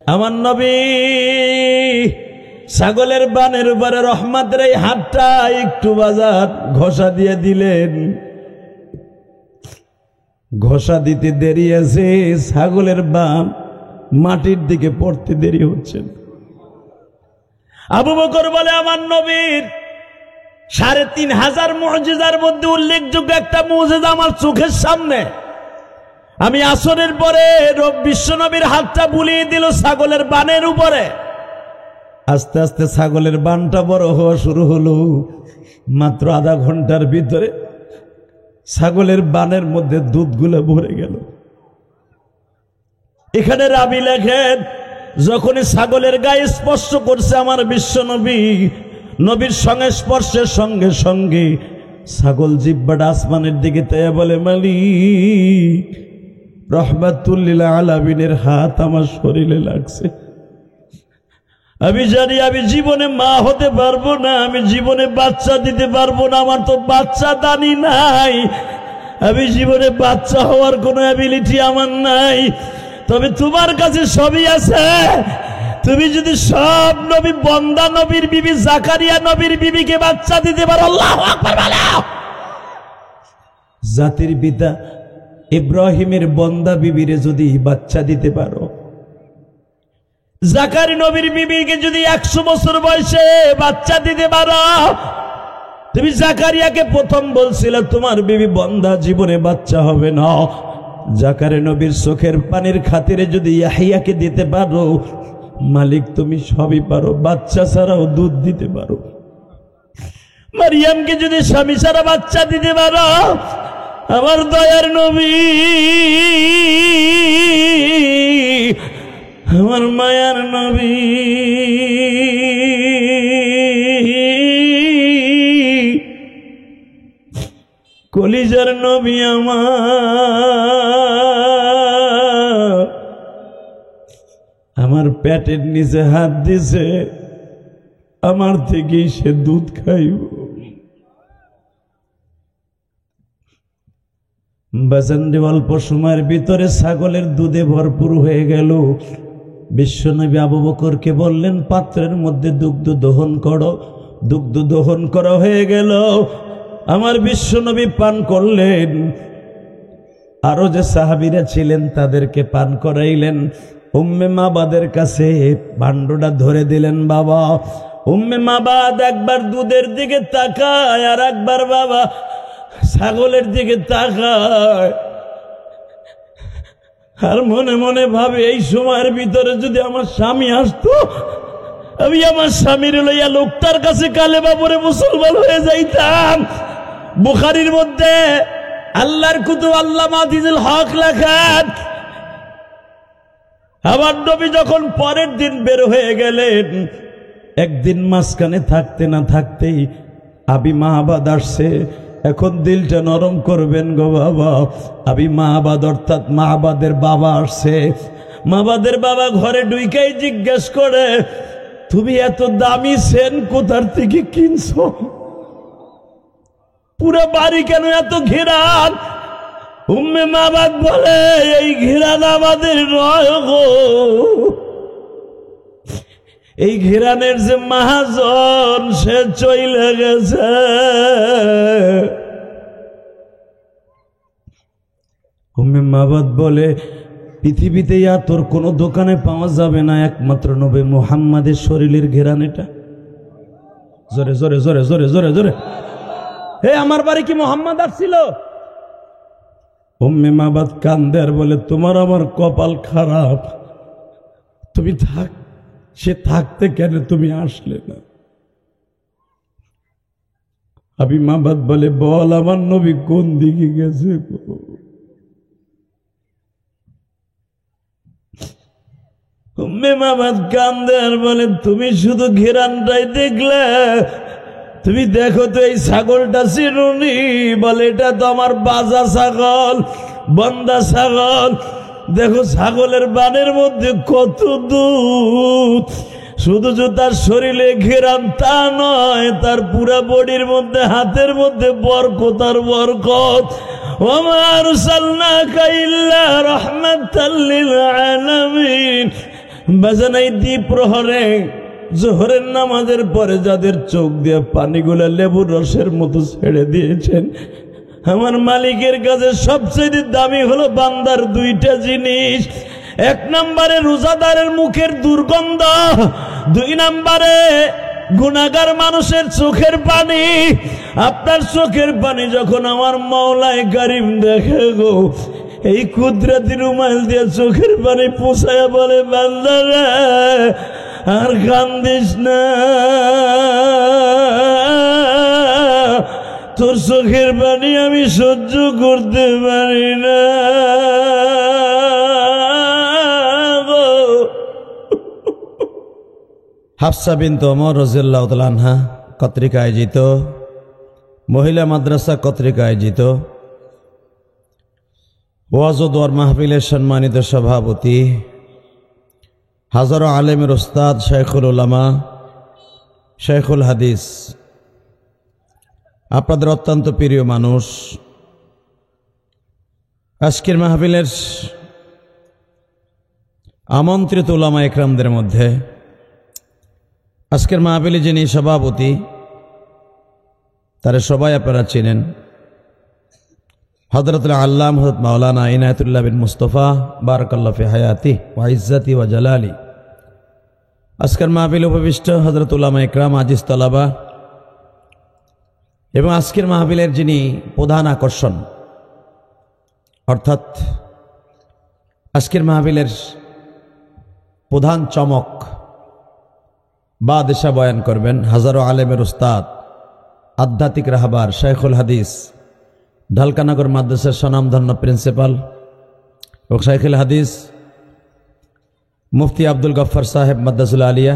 আমার নবী ছাগলের বানের উপরে রহমতের এই হাতটা একটু বাজার ঘষা দিয়ে দিলেন। ঘষা দিতে দেরি আছে, ছাগলের বান মাটির দিকে পড়তে দেরি হচ্ছে। আবু বকর বলে, আমার নবীর ৩,৫০০ মুজিজার মধ্যে উল্লেখযোগ্য একটা মুজিজা আমার চোখের সামনে। আমি আসরের পরে বিশ্ব নবীর হাতটা বুলিয়ে দিল ছাগলের বানের উপরে। আস্তে আস্তে ছাগলের বানটা বড় হওয়া শুরু হলো। মাত্র আধা ঘন্টার ভিতরে ছাগলের বানের মধ্যে দুধগুলো ভরে গেল। এখানে রাবি লেখেন, যখনই ছাগলের গায়ে স্পর্শ করছে আমার বিশ্ব নবী, নবীর সঙ্গে স্পর্শের সঙ্গে সঙ্গে ছাগল জিহ্বাটা আসমানের দিকে তাইয়া বলে, মালিক, রহমাতুল লিল আলামিনের হাত আমার শরীরে লাগছে। আমি জানি আমি জীবনে মা হতে পারবো না, আমি জীবনে বাচ্চা দিতে পারবো না, আমার তো বাচ্চা দানি নাই, আমি জীবনে বাচ্চা হওয়ার কোনো অ্যাবিলিটি আমার নাই। তবে তোমার কাছে সবই আছে। তুমি যদি সব নবী বন্দা নবীর বিবি জাকারিয়া নবীর বিবিকে বাচ্চা দিতে পারো, আল্লাহু আকবার বলো। জাতির পিতা ইব্রাহিমের বন্দা বিবিরে যদি বাচ্চা দিতে পারো, জাকারি নবীর বিবিকে যদি 100 বছর বয়সে বাচ্চা দিতে পারো, তুমি জাকারিয়াকে প্রথম বলছিলে তোমার বিবি বন্দা, জীবনে বাচ্চা হবে না। জাকারি নবীর চোখের পানির খাতিরে যদি ইয়াহিয়াকে দিতে পারো, মালিক তুমি সবই পারো, বাচ্চা ছাড়াও দুধ দিতে পারো। মারিয়ামকে যদি স্বামী ছাড়া বাচ্চা দিতে পারো, আমার দয়ার নবী, আমার মায়ার নবী, কলিজার নবী আমার পেটের নিচে হাত দিছে, আমার থেকেই সে দুধ খাইব। বাজানরে অল্প সময়ের ভিতরে ছাগলের দুধে ভরপুর হয়ে গেল। বিশ্বনবী আবু বকরকে বললেন, পাত্রের মধ্যে দুগ্ধ দহন করো। দুগ্ধ দহন করা হয়ে গেল। আমার বিশ্বনবী পান করলেন। আরো যে সাহাবীরা ছিলেন তাদেরকে পান করাইলেন। উম্মে মাবাদের কাছে ভান্ডটা ধরে দিলেন। বাবা, উম্মে মাবাদ একবার দুধের দিকে তাকায়, আর একবার বাবা ছাগলের দিকে তাকায়, আর মনে মনে ভাবে, এই সময়ের ভিতরে যদি আমার স্বামী আসতো, আমি আমার স্বামীর লইয়া লোকটার কাছে কালেমা পড়ে মুসলমান হয়ে যাইতাম। বুখারীর মধ্যে আল্লাহর কুতুব আল্লামা আজিজুল হক লেখেন, আমার নবী যখন পরের দিন বের হয়ে গেলেন, একদিন মাঝখানে থাকতে না থাকতেই আবি মাহবাদ আসছে। এখন দিলটা নরম করবেন গো বাবা। আবি মাহবাদ অর্থাৎ মাহবাদের বাবা আসছে। মাহবাদের বাবা ঘরে ঢুকেই জিজ্ঞেস করে, তুমি এত দামি সেন কোথার থেকে কিনছো? পুরো বাড়ি কেন এত ঘেরান? উম্মে মাহবাদ বলে, এই ঘেরান আমাদের নয় গো, এই ঘেরানের যে মহাজন সে চলে গেছে। উম্মে মাহবাদ বলে, পৃথিবীতে তোর কোনো দোকানে পাওয়া যাবে না, একমাত্র নবী মুহাম্মাদের শরীরের ঘেরান এটা। জোরে জোরে জোরে জোরে জোরে জোরে। হে, আমার বাড়ি কি মুহাম্মদ আসছিল? উম্মে মাহবাদ কান্দে আর বলে, তোমার আমার কপাল খারাপ, তুমি থাক, সে থাকতে কেন তুমি আসলে না? আবি মাহবাদ বলে, বল আমার নবী কোন দিকে গেছে? উম্মে মাহবাদ কান্দে আর বলে, তুমি শুধু ঘেরানটাই দেখলে, তুমি দেখো তো এই ছাগলটা চিনুনি? বলে, এটা তো আমার বাজা ছাগল, বন্দা ছাগল। দেখো ছাগলের বানের মধ্যে কত দুধ। শুধু যে তার শরীরে ঘেরান তা নয়, তার পুরা বডির মধ্যে, হাতের মধ্যে বরকত আর বরকত। ওমা আরসালনাকা ইল্লা রাহমাতাল লিল আলামিন। বাজান এই দ্বীপ প্রহরে জোহরের নামাজের পরে যাদের চোখ দিয়ে পানিগুলা লেবুর রসের মতো ছেড়ে দিয়েছেন, আমার মালিকের কাছে সবচেয়ে দামি হলো বান্দার দুইটা জিনিস। এক নম্বরে রোজাদারের মুখের দুর্গন্ধ, দুই নম্বরে গুনাহগার মানুষের চোখের পানি। আপনার চোখের পানি যখন আমার মাওলায়ে কারীম দেখে গো, এই কুদরতি রুমাল দিয়ে চোখের পানি পোছায়া বলে, বান্দারা আর কান্দিস না, তোর চোখের পানি আমি সহ্য করতে পারি না। হাফসা বিনত ওমর রাদিয়াল্লাহু তাআলা আনহা কর্তৃক আয়োজিত মহিলা মাদ্রাসা কর্তৃক আয়োজিত ওয়াজ ও দোয়ার মাহফিলের সম্মানিত সভাপতি, হাজারো আলেমের ওস্তাদ, শাইখুল উলামা, শাইখুল হাদিস, আপনাদের অত্যন্ত প্রিয় মানুষ, আজকের মাহফিলের আমন্ত্রিত উলামা একরামদের মধ্যে আজকের মাহফিলে যিনি সভাপতি, তারা সবাই আপনারা চিনেন, হযরতুল আল্লাম হযরত মাওলানা ইনায়াতুল্লাহ বিন মুস্তাফা বারাকাল্লাহু ফি হায়াতি ওয়া ইজ্জতি ওয়া জালালি। আজকের মাহফিলে উপবিষ্ট হযরত উলামা ইকরাম, আজিজ তালাবা এবং আজকের মাহফিলের যিনি প্রধান আকর্ষণ, অর্থাৎ আজকের মাহফিলের প্রধান চমক বা দিশা বয়ান করবেন হাজারো আলেমের উস্তাদ, আধ্যাত্মিক রাহবার, শাইখুল হাদিস, ঢালকানগর মাদ্রাসার স্বনামধন্য প্রিন্সিপাল ও শাইখুল হাদিস মুফতি আব্দুল গফফার সাহেব মাদ্রাসুল আলিয়া,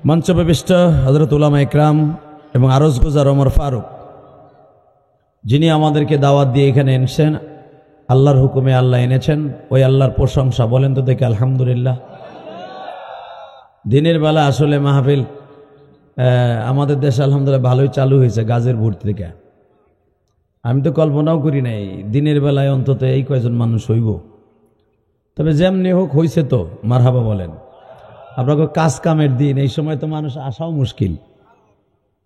মঞ্চপ্রবিষ্ট হযরত উলামা ইকরাম এবং আরজ গুজার ওমর ফারুক, যিনি আমাদেরকে দাওয়াত দিয়ে এখানে এনেছেন, আল্লাহর হুকুমে আল্লাহ এনেছেন, ওই আল্লাহর প্রশংসা বলেন তো দেখে আলহামদুলিল্লাহ। দিনের বেলা আসলে মাহফিল আমাদের দেশে আলহামদুলিল্লাহ ভালোই চালু হয়েছে গাজীপুর থেকে। আমি তো কল্পনাও করি নাই দিনের বেলায় অন্তত এই কয়জন মানুষ হইব, তবে যেমনি হোক হয়েছে তো মারহাবা বলেন। আপনাকে কাজ কামের দিন, এই সময় তো মানুষ আসাও মুশকিল,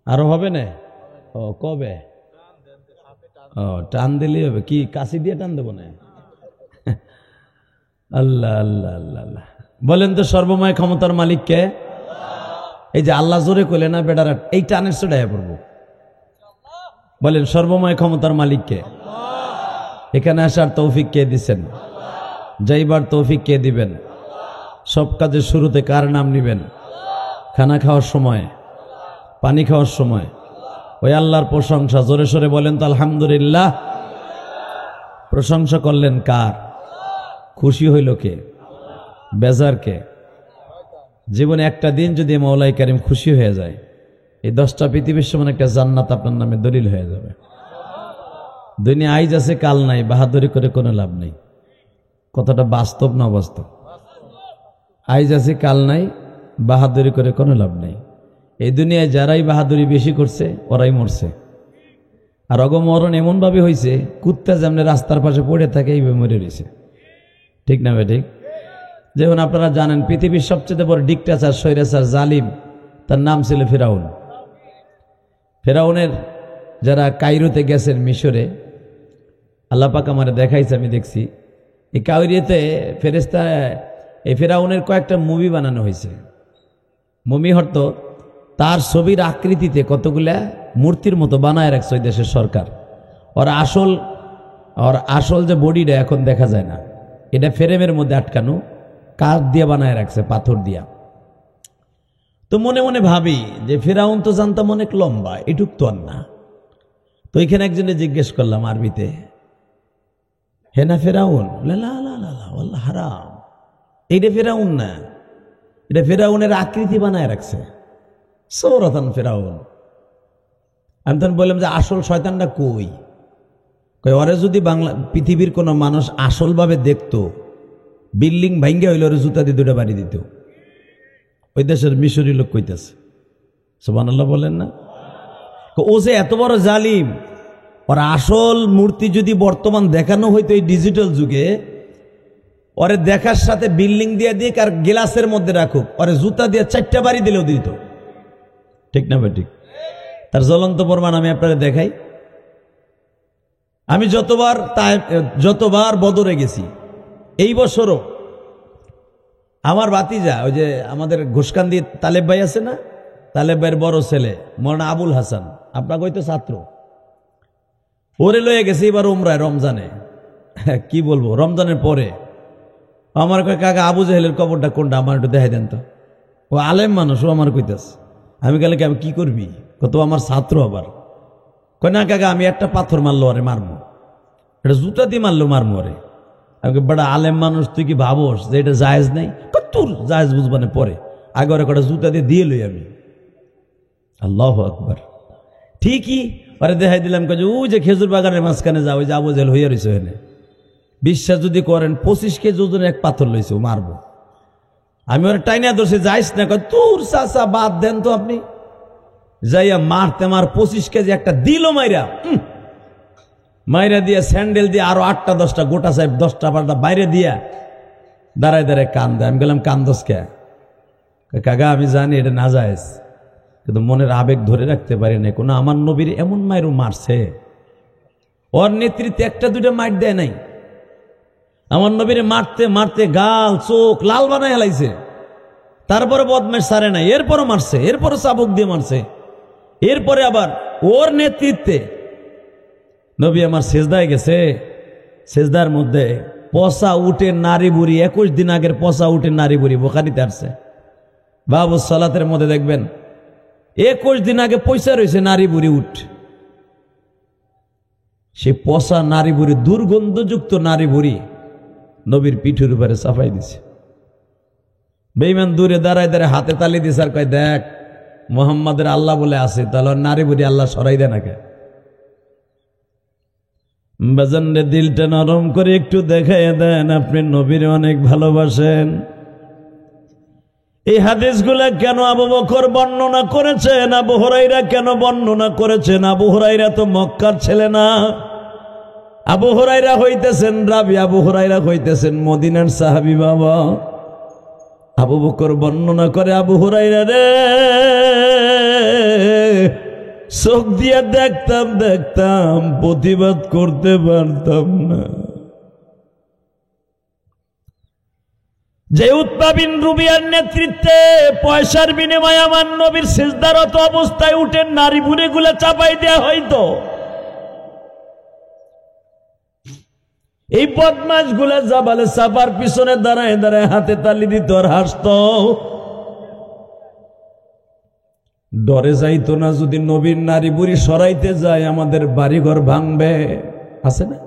আরো হবে না? ও কবে? ও টান দিলেই হবে, কি কাশি দিয়ে টান দেবো না? আল্লাহ আল্লাহ আল্লাহ আল্লাহ বলেন তো, সর্বময় ক্ষমতার মালিক কে? এই যে আল্লাহ জোরে কইলে না বেটারা এই টানের চড়াইয়া পড়বো। বলেন সর্বময় ক্ষমতার মালিক কে? এখানে আসার তৌফিক কে দিছেন? যাইবার তৌফিক কে দিবেন? সব কাজের শুরুতে কার নাম নিবেন? খানা খাওয়ার সময়, পানি খাওয়ার সময় ওই আল্লাহর প্রশংসা। জোরে সোরে বলেন তো আলহামদুলিল্লাহ। প্রশংসা করলেন কার? খুশি হইল কে? বেজার কে? জীবনে একটা দিন যদি মাওলাই কারিম খুশি হয়ে যায়, এই 10টা পৃথিবীর সমান একটা জান্নাত আপনার নামে দলিল হয়ে যাবে। দুনিয়া আইজ আছে কাল নাই, বাহাদুরি করে কোনো লাভ নেই। কথাটা বাস্তব না অবাস্তব? আইজ আছে কাল নাই, বাহাদুরি করে কোনো লাভ নেই। এই দুনিয়ায় যারাই বাহাদুরি বেশি করছে ওরাই মরছে। আর অগমরণ এমনভাবে হয়েছে, কুত্তা যেমন রাস্তার পাশে পড়ে থাকে এইভাবে মরে রয়েছে। ঠিক না ভাই? ঠিক। যেমন আপনারা জানেন পৃথিবীর সবচেয়ে বড় ডিক্টেটর, স্বৈরাচার, জালিম, তার নাম ছিল ফিরাউন। ফেরাউনের যারা কায়রোতে গেছেন মিশরে, আল্লাহ পাক আমারে দেখাইছে, আমি দেখছি এই কায়রোতে ফেরেশতা, এই ফেরাউনের কয়েকটা মুভি বানানো হয়েছে। মুভি হতো তার ছবির আকৃতিতে কতগুলা মূর্তির মতো বানায় রাখছে ওই দেশের সরকার। ওর আসল যে বডিটা এখন দেখা যায় না, এটা ফ্রেমের মধ্যে আটকানো, কাঠ দিয়ে বানায় রাখছে, পাথর দিয়া। তো মনে মনে ভাবি যে ফেরাউন তো জানতাম অনেক লম্বা, এটুক তো আর না। তো এখানে একজনে জিজ্ঞেস করলাম আরবিতে, হে না ফেরাউন? হারাম, এইটা ফেরাউন না, এটা ফেরাউনের আকৃতি বানায় রাখছে, সৌরতান ফেরাউন। আমি তখন বললাম যে আসল শয়তানটা কই? ওরে যদি বাংলা পৃথিবীর কোনো মানুষ আসলভাবে দেখতো, বিল্ডিং ভাঙ্গে হইলে ওরে জুতা দিয়ে 2টা বাড়ি দিত। ওই দেশের মিশরি লোক কইতেছে, সুবহানাল্লাহ বলেন না? ও যে এত বড় জালিম, ওর আসল মূর্তি যদি বর্তমান দেখানো হইতো এই ডিজিটাল যুগে, ওরে দেখার সাথে বিল্ডিং দিয়ে দিক আর গ্লাসের মধ্যে রাখুক, ওরে জুতা দিয়ে 4টা বাড়ি দিলেও দিত। ঠিক না ভাই? ঠিক। তার জ্বলন্ত প্রমাণ আমি আপনাকে দেখাই। আমি যতবার বদরে গেছি, এই বছরও আমার ভাতিজা, ওই যে আমাদের ঘোষকান্দি তালেব ভাই আছে না, তালেব ভাইয়ের বড় ছেলে মৌলানা আবুল হাসান, আপনাকে হয়তো ছাত্র, ওরে লয়ে গেছে এবার উমরায় রমজানে। কি বলবো, রমজানের পরে আমার কয়, কাকা আবু জাহেলের কবরটা কোনটা, আমার একটু দেখাই দেন তো। ও আলেম মানুষ, ও আমার কইতাছে। আমি গেলে আমি কি করবি, কত আমার ছাত্র আবার। কয় না কাকা, আমি একটা পাথর মারলো আরে মারমো, এটা জুতা দিয়ে মারলো মারমো আরে। আমি বড় আলেম মানুষ, তুই কি ভাবোস যে এটা জায়েজ নাই? তোর জায়েজ বুঝবানে পরে, আগে ওরা কটা জুতা দিয়ে লই আমি। আল্লাহু আকবার। ঠিকই ওরে দেখাই দিলাম, কাজে ওই যে খেজুর বাগানের মাঝখানে যাও, ওই যে আবু জাহেল হইয়া রয়েছে ওখানে। বিশ্বাস যদি করেন 25 কেজি ওজনের এক পাথর লইছে, ও মারবো। আমি ওরা টাইনা ধরছি, যাইস না, তোর চাচা বাদ দেন তো আপনি। যাইয়া মারতে 25 কেজি একটা দিল মাইরা দিয়া স্যান্ডেল দিয়ে আরো 8টা 10টা গোটা সাহেব 10টা 12টা বাইরে দিয়া দাঁড়ায় দাঁড়ায় কান্দে। আমি গেলাম, কান্দস কে? কাকা আমি জানি এটা না যায়জ, কিন্তু মনের আবেগ ধরে রাখতে পারি না। কোনো আমার নবীর এমন মায়েরও মারছে, ওর নেতৃত্বে 1টা 2টা মাইর দেয় নাই। আমার নবীরে মারতে মারতে গাল চোখ লাল বানায় হেলাইছে, তারপরে বদমাশ সারে নাই, এরপরও মারছে, এরপরও চাবুক দিয়ে মারছে। এরপরে আবার ওর নেতৃত্বে নবী আমার সেজদায় গেছে, সেজদার মধ্যে পচা উঠে নারী বুড়ি, 21 দিন আগের পচা উঠে নারী বুড়ি, বোখারিতে আসছে বাবু সালাতের মধ্যে দেখবেন 21 দিন আগে পয়সা রয়েছে নারী বুড়ি উঠ। সে পচা নারী বুড়ি, দুর্গন্ধযুক্ত নারী বুড়ি নবীর পিঠের উপরে চাপাই দিছে। বেঈমান দূরে দাঁড়ায় দাঁড়ায় হাতে তালি দিছে আর কয়, দেখ মোহাম্মদের আল্লাহ বলে আছে, তাহলে নারী বুড়ি আল্লাহ সরাই দেয় নাকি? বাজানরে দিলটা নরম করে একটু দেখাই দেন, আপনি নবীর অনেক ভালোবাসেন। এই হাদিসগুলা কেন আবু বকর বর্ণনা করেছেন, আবু হুরায়রা কেন বর্ণনা করেছেন? আবু হুরায়রা তো মক্কার ছেলে না, আবু হুরায়রা হইতেছেন রাবি, আবু হুরায়রা হইতেছেন মদিনার সাহাবী। বাবা আবু বকর বর্ণনা করে, আবু হুরায়রা রে চোখ দিয়ে দেখতাম দেখতাম, প্রতিবাদ করতে পারতাম না। যে উতবা বিন রুবিয়ার নেতৃত্বে পয়সার বিনিময়ে আমার নবীর সিজদারত অবস্থায় উঠে নারী বুড়ি গুলা চাপাই দেয়া হইতো, এই বদমাশ গুলা জাবালে চাপার পিছনে দাঁড়ায় দাঁড়ায় হাতে তালি দিত আর হাসত। ডরে যাইতো না, যদি নবীর নারী বুড়ি সরাইতে যায় আমাদের বাড়িঘর ভাঙবে। আছে না?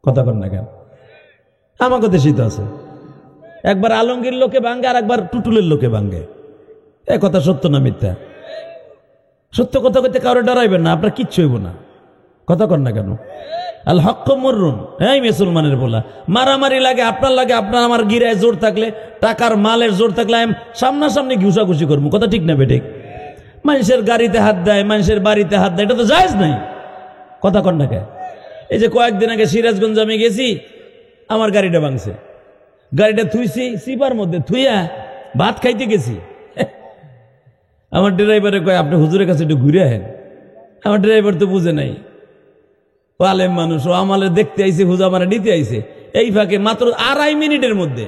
কথা কন না কেন? আমাকে দেশে তো আছে, একবার আলমগীর লোকে ভাঙ্গে আর একবার টুটুলের লোকে ভাঙ্গে। এ কথা সত্য না মিথ্যা? সত্য কথা কইতে কারো ডরাইবেন না, আপনার কিচ্ছু হইব না। কথা কন না কেন? আল হক মররুন, এই মুসলমানের বলা মারামারি লাগে, আপনার লাগে, আপনার আমার গিরায় জোর থাকলে, টাকার মালের জোর থাকলে আমি সামনাসামনি ঘুষাঘুষি করবো। কথা ঠিক না বেঠিক? মানুষের গাড়িতে হাত দেয়, মানুষের বাড়িতে হাত দেয়, এটা তো জায়েজ নাই। কথা কন না কে? এই যে কয়েকদিন আগে সিরাজগঞ্জ আমি গেছি, আমার গাড়িটা ভাঙছে, গাড়িটা থুইছি সিপার মধ্যে, থুইয়া ভাত খাইতে গেছি। আমার ড্রাইভারে কয়, আপনি হুজুরের কাছে একটু ঘুরে আহেন। আমার ড্রাইভার তো বুঝে নাই, ও আলেম মানুষ, ও আমারে দেখতে আইছে, হুজা আমারে নিতে আইছে। এই ফাঁকে মাত্র 2.5 মিনিটের মধ্যে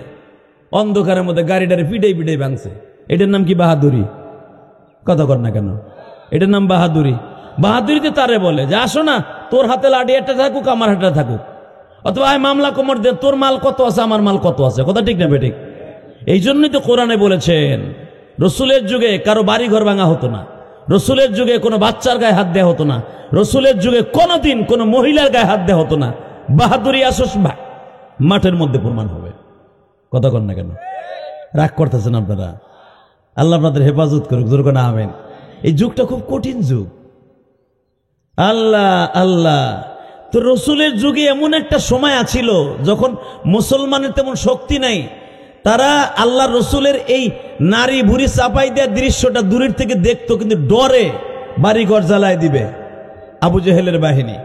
অন্ধকারের মধ্যে গাড়িটারে পিটাই পিটাই ভাঙছে। এটার নাম কি বাহাদুরি? কথা কর না কেন? এটার নাম বাহাদুরি। বাহাদুরিতে তারে বলে যে আসো না, তোর হাতে লাঠি একটা থাকুক, আমার হাতে থাকুক, অথবা মামলা কোমর দে, তোর মাল কত আছে, আমার মাল কত আছে। কথা ঠিক না বেঠিক? এই জন্যই তো কোরআনে বলেছেন, রসুলের যুগে কারো বাড়ি ঘর ভাঙা হতো না, রসুলের যুগে কোনো বাচ্চার গায়ে হাত দেওয়া হতো না, রসুলের যুগে কোনোদিন কোনো মহিলার গায়ে হাত দেওয়া হতো না। বাহাদুরি আসস মাঠের মধ্যে প্রমাণ হবে। কথা কন না কেন? রাগ করতেছেন আপনারা? আল্লাহ আপনাদের হেফাজত করুক, জোর করে আমেন। এই যুগটা খুব কঠিন যুগ। আল্লাহ আল্লাহ। তো রসুলের যুগে এমন একটা সময় আছিল যখন মুসলমানের তেমন শক্তি নাই, তারা আল্লাহ রসুলের এই নারী ভুড়ি চাপাই দেওয়ার দৃশ্যটা দূরের থেকে দেখতো, কিন্তু ডরে বাড়িঘর জ্বালায় দিবে আবু জেহেলের বাহিনী।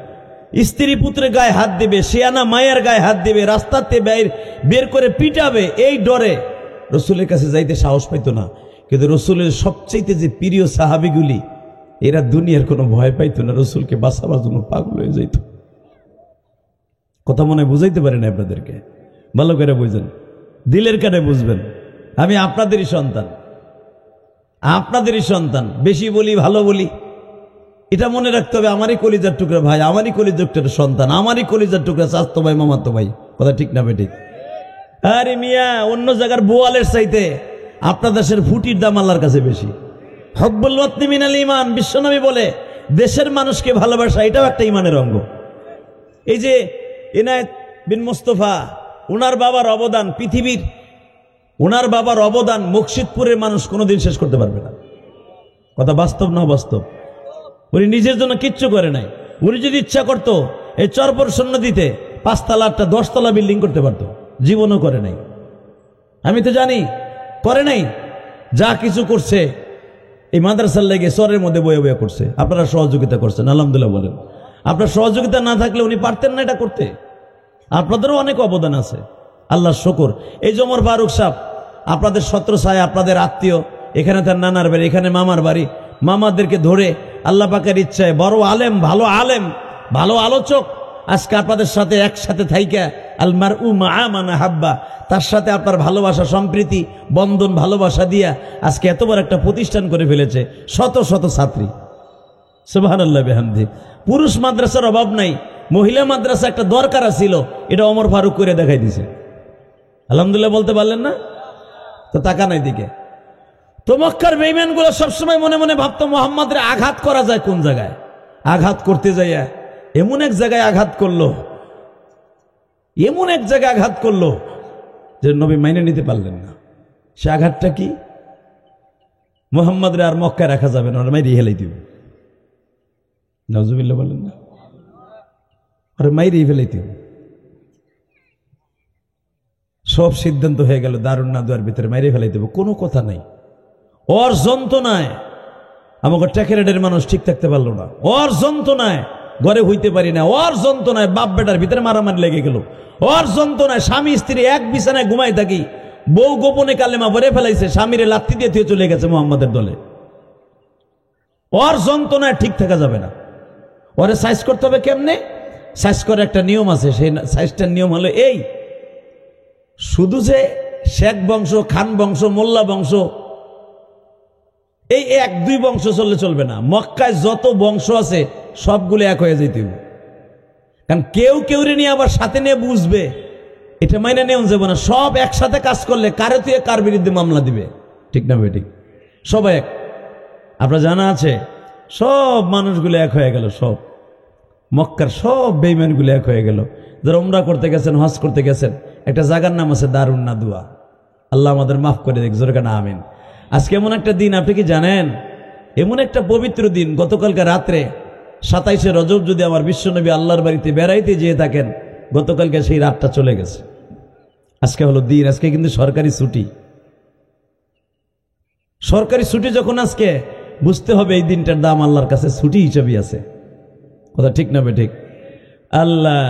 স্ত্রী পুত্রের গায়ে হাত দিবে, শিয়ানা মায়ের গায়ে হাত দিবে, রাস্তাতে বের করে পিটাবে, এই ডরে রসুলের কাছে যাইতে সাহস পাইতো না। কিন্তু রসুলের সবচেয়ে যে প্রিয় সাহাবিগুলি, এরা দুনিয়ার কোনো ভয় পাইতো না, রসুলকে বাঁচাবার জন্য পাগল হয়ে যাইত। কথা মনে বুঝাইতে পারি না আপনাদেরকে, ভালো করে বুঝেন, দিলের কানে বুঝবেন। আমি আপনাদেরই সন্তান, আপনাদেরই সন্তান, বেশি বলি ভালো বলি এটা মনে রাখতে হবে। আমারই কলিজার টুকরা ভাই, আমারই কলিজার টুকরা সন্তান, আমারই কলিজার টুকরা চাস্তো ভাই, মামাতো ভাই, কথা ঠিক না বেঠিক? আরে মিয়া, অন্য জায়গার বোয়ালের চাইতে আপনার দেশের ফুটির দাম আল্লাহর কাছে বেশি। হব্বুল ওয়াতনি মিনাল ঈমান, বিশ্বনবী বলে দেশের মানুষকে ভালোবাসা এটাও একটা ঈমানের অঙ্গ। এই যে ইনায়েত বিন মুস্তফা, ওনার বাবার অবদান পৃথিবীর, ওনার বাবার অবদান মুর্শিদপুরের মানুষ কোনোদিন শেষ করতে পারবে না। কথা বাস্তব না বাস্তব? উনি নিজের জন্য কিচ্ছু করে নাই। উনি যদি ইচ্ছা করতো এই চরপর শূন্য দিতে 5 তলা 10 তলা বিল্ডিং করতে পারতো, জীবনও করে নাই। আমি তো জানি করে নাই। যা কিছু করছে এই মাদ্রাসার লেগে চরের মধ্যে বয়ে বয়ে করছে, আপনারা সহযোগিতা করছেন, আলহামদুলিল্লাহ বলেন। আপনার সহযোগিতা না থাকলে উনি পারতেন না এটা করতে। আপনাদেরও অনেক অবদান আছে, আল্লাহর শুকর। এই যে ওমর ফারুক সাহেব, আপনাদের ছত্রছায়া, আপনাদের আত্মীয়, এখানে তার নানার বাড়ি, এখানে মামার বাড়ি, মামাদেরকে ধরে আল্লাহ পাকের ইচ্ছায় বড় আলেম, ভালো আলোচক, আজকে আপনাদের সাথে একসাথে থাইকা আল মারউ মাআ মান হাব্বা, তার সাথে আপনার ভালোবাসা, সম্প্রীতি, বন্ধন, ভালোবাসা দিয়া আজকে এত বড় একটা প্রতিষ্ঠান করে ফেলেছে, শত শত ছাত্রী। সুবহানাল্লাহ বিহামদি। পুরুষ মাদ্রাসার অভাব নাই, মহিলা মাদ্রাসা একটা দরকার ছিল, এটা ওমর ফারুক করে দেখাই দিছে। আলহামদুলিল্লাহ বলতে পারলেন না? তো তাকান এদিকে। তো মক্কার বেঈমানগুলো সবসময় মনে মনে ভাবতো মুহাম্মাদের আঘাত করা যায় কোন জায়গায়। আঘাত করতে যাইয়া এমন এক জায়গায় আঘাত করলো, এমন এক জায়গায় আঘাত করলো যে নবী মাইনে নিতে পারলেন না। সে আঘাতটা কি? মুহাম্মাদের আর মক্কায় রাখা যাবে না, মাইরি হেলাই দিব। নাউজুবিল্লাহ বলেন না? আরে মাইরি ফেলাই দিব। সব সিদ্ধান্ত হয়ে গেল দারুন নাদুয়ার ভিতরে মাইরে ফেলাই দেব, কোনো কথা নাই। ওর যন্ত্রণায় আমাকে টেকেরেডের মানুষ ঠিক থাকতে পারলো না, ওর যন্ত্রণায় ঘরে হইতে পারি না, ওর যন্ত্রণায় বাপ বেটার ভিতরে মারামারি লেগে গেল, ওর যন্ত্রণায় স্বামী স্ত্রী এক বিছানায় ঘুমাই থাকি, বউ গোপনে কালেমা ভরে ফেলাইছে, স্বামীরে লাত্তি দিয়ে থুয়ে চলে গেছে মুহাম্মাদের দলে। ওর যন্ত্রণায় ঠিক থাকা যাবে না। ওরে সাইজ করতে হবে কেমনে? সাইজ করে একটা নিয়ম আছে, সেই সাইজটার নিয়ম হলো এই, শুধু যে শেখ বংশ, খান বংশ, মোল্লা বংশ, এই 1-2 বংশ চললে চলবে না। মক্কায় যত বংশ আছে সবগুলো এক হয়ে যেতে হবে। কারণ কেউ নিয়ে আবার সাথে নিয়ে বুঝবে, এটা মাইনে নেওয়া যাবে না। সব একসাথে কাজ করলে কারে তুই কার বিরুদ্ধে মামলা দিবে, ঠিক না ভাই? ঠিক। সবাই এক। আপনার জানা আছে সব মানুষগুলো এক হয়ে গেল, সব মক্কার সব বেঈমানগুলো এক হয়ে গেল। যারা উমরা করতে গেছেন, হজ করতে গেছেন, একটা জায়গার নাম আছে দারুন নাদুয়া। আল্লাহ আমাদের মাফ করে দেখ, জোরে কানা আমিন। আজকে এমন একটা দিন, আপনি কি জানেন? এমন একটা পবিত্র দিন, গতকালকে রাত্রে 27শে রজব যদি আমার বিশ্বনবী আল্লাহর বাড়িতে বেড়াইতে যেয়ে থাকেন, গতকালকে সেই রাতটা চলে গেছে। আজকে হলো দিন, আজকে কিন্তু সরকারি ছুটি। সরকারি ছুটি যখন আজকে, বুঝতে হবে এই দিনটার দাম আল্লাহর কাছে ছুটি হিসাবে আছে। কথা ঠিক না ঠিক? আল্লাহ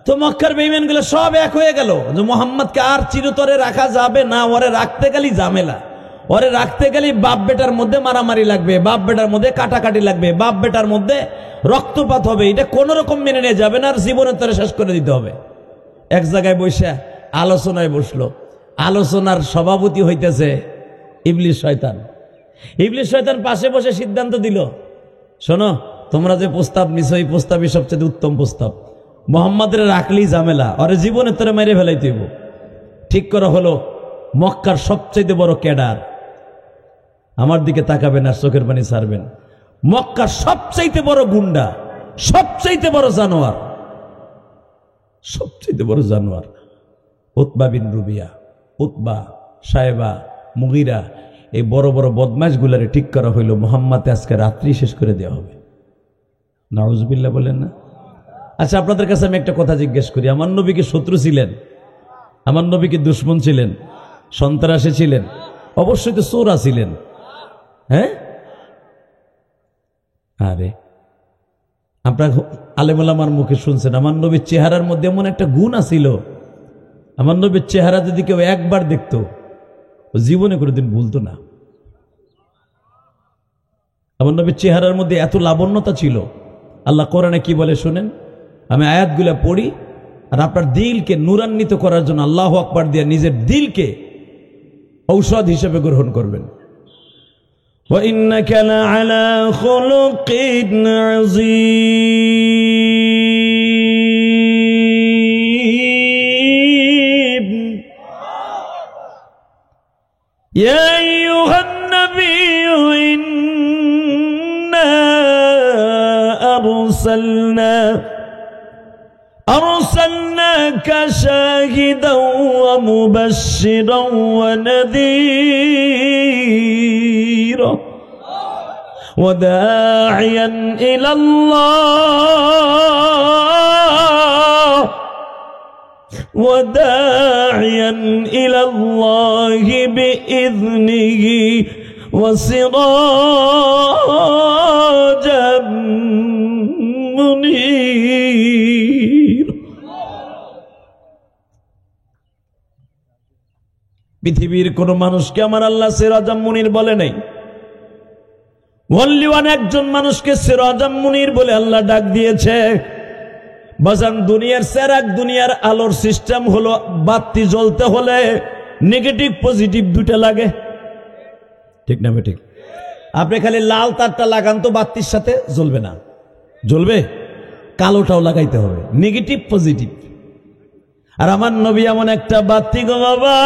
তো মক্কার বেঈমানগুলো সব এক হয়ে গেল যে মুহাম্মদকে আর চিরতরে রাখা যাবে না, ওরে রাখতে গেলেই ঝামেলা, ওরে রাখতে গেলেই বাপ বেটার মধ্যে মারামারি লাগবে, বাপ বেটার মধ্যে কাটাকাটি লাগবে, বাপ বেটার মধ্যে রক্তপাত হবে। এটা কোন রকম মেনে নিয়ে যাবে না, আর জীবনের তরে শেষ করে দিতে হবে। এক জায়গায় বসে আলোচনায় বসলো, আলোচনার সভাপতি হইতেছে ইবলিস শয়তান। ইবলিস শয়তান পাশে বসে সিদ্ধান্ত দিল, শোনো তোমরা যে প্রস্তাব নিছো এই প্রস্তাবই সবচেয়ে উত্তম প্রস্তাব, মুহাম্মাদের রাখলেই ঝামেলা, ওরে জীবনের তরে মেরে ফেলাই দিব। ঠিক করা হলো মক্কার সবচেয়ে বড় ক্যাডার, আমার দিকে তাকাবেন আর চোখের পানি ছাড়বেন, মক্কার সবচাইতে বড় গুন্ডা, সবচাইতে বড় জানোয়ার, সবচাইতে বড় জানোয়ার উতবা বিন রুবিয়া, উতবা, সাহেবা, মুগিরা, এই বড় বড় বদমাশগুলারে ঠিক করা হইল মুহাম্মদ আজকে রাত্রি শেষ করে দেওয়া হবে। নাউজুবিল্লাহ বলেন না? আচ্ছা আপনাদের কাছে আমি একটা কথা জিজ্ঞেস করি, আমার নবী কি শত্রু ছিলেন? আমার নবী কি দুশ্মন ছিলেন? সন্ত্রাসী ছিলেন? অবশ্যই তো চোরা ছিলেন। হ্যাঁ, আরে আপনার আলেমুল আমার মুখে শুনছেন, আমার নবীর চেহারার মধ্যে এমন একটা গুণ আছিল, আমার নবীর চেহারা যদি কেউ একবার দেখতো জীবনে কোনোদিন ভুলতো না। আমার নবীর চেহারার মধ্যে এত লাবণ্যতা ছিল। আল্লাহ কোরআনে কি বলে শুনেন, আমি আয়াতগুলো পড়ি আর আপনার দিলকে নূরান্বিত করার জন্য আল্লাহু আকবার দিয়ে নিজের দিলকে ঔষধ হিসেবে গ্রহণ করবেন। وَإِنَّكَ لَعَلَى خُلُقٍ عَظِيمٍ يَا أَيُّهَا النَّبِيُّ إِنَّا أرسلناك شاهدا ومبشرا ونذيرا وداعيا إلى الله بإذنه وسراجا منير। পৃথিবীর কোন মানুষকে আমার আল্লাহ সিরাজাম মুনির বলে নাই, অনলি ওয়ান একজন মানুষকে সিরাজাম মুনির বলে আল্লাহ ডাক দিয়েছে। বাজান দুনিয়ার সেরাক, দুনিয়ার আলোর সিস্টেম হলো বাতি জ্বলতে হলে নেগেটিভ পজিটিভ দুইটা লাগে, ঠিক না ঠিক? আপনি খালি লাল তারটা লাগান তো বাতির সাথে জ্বলবে না, জ্বলবে কালোটাও লাগাইতে হবে, নেগেটিভ পজিটিভ। আর আমার নবী এমন একটা বাতি গো বাবা,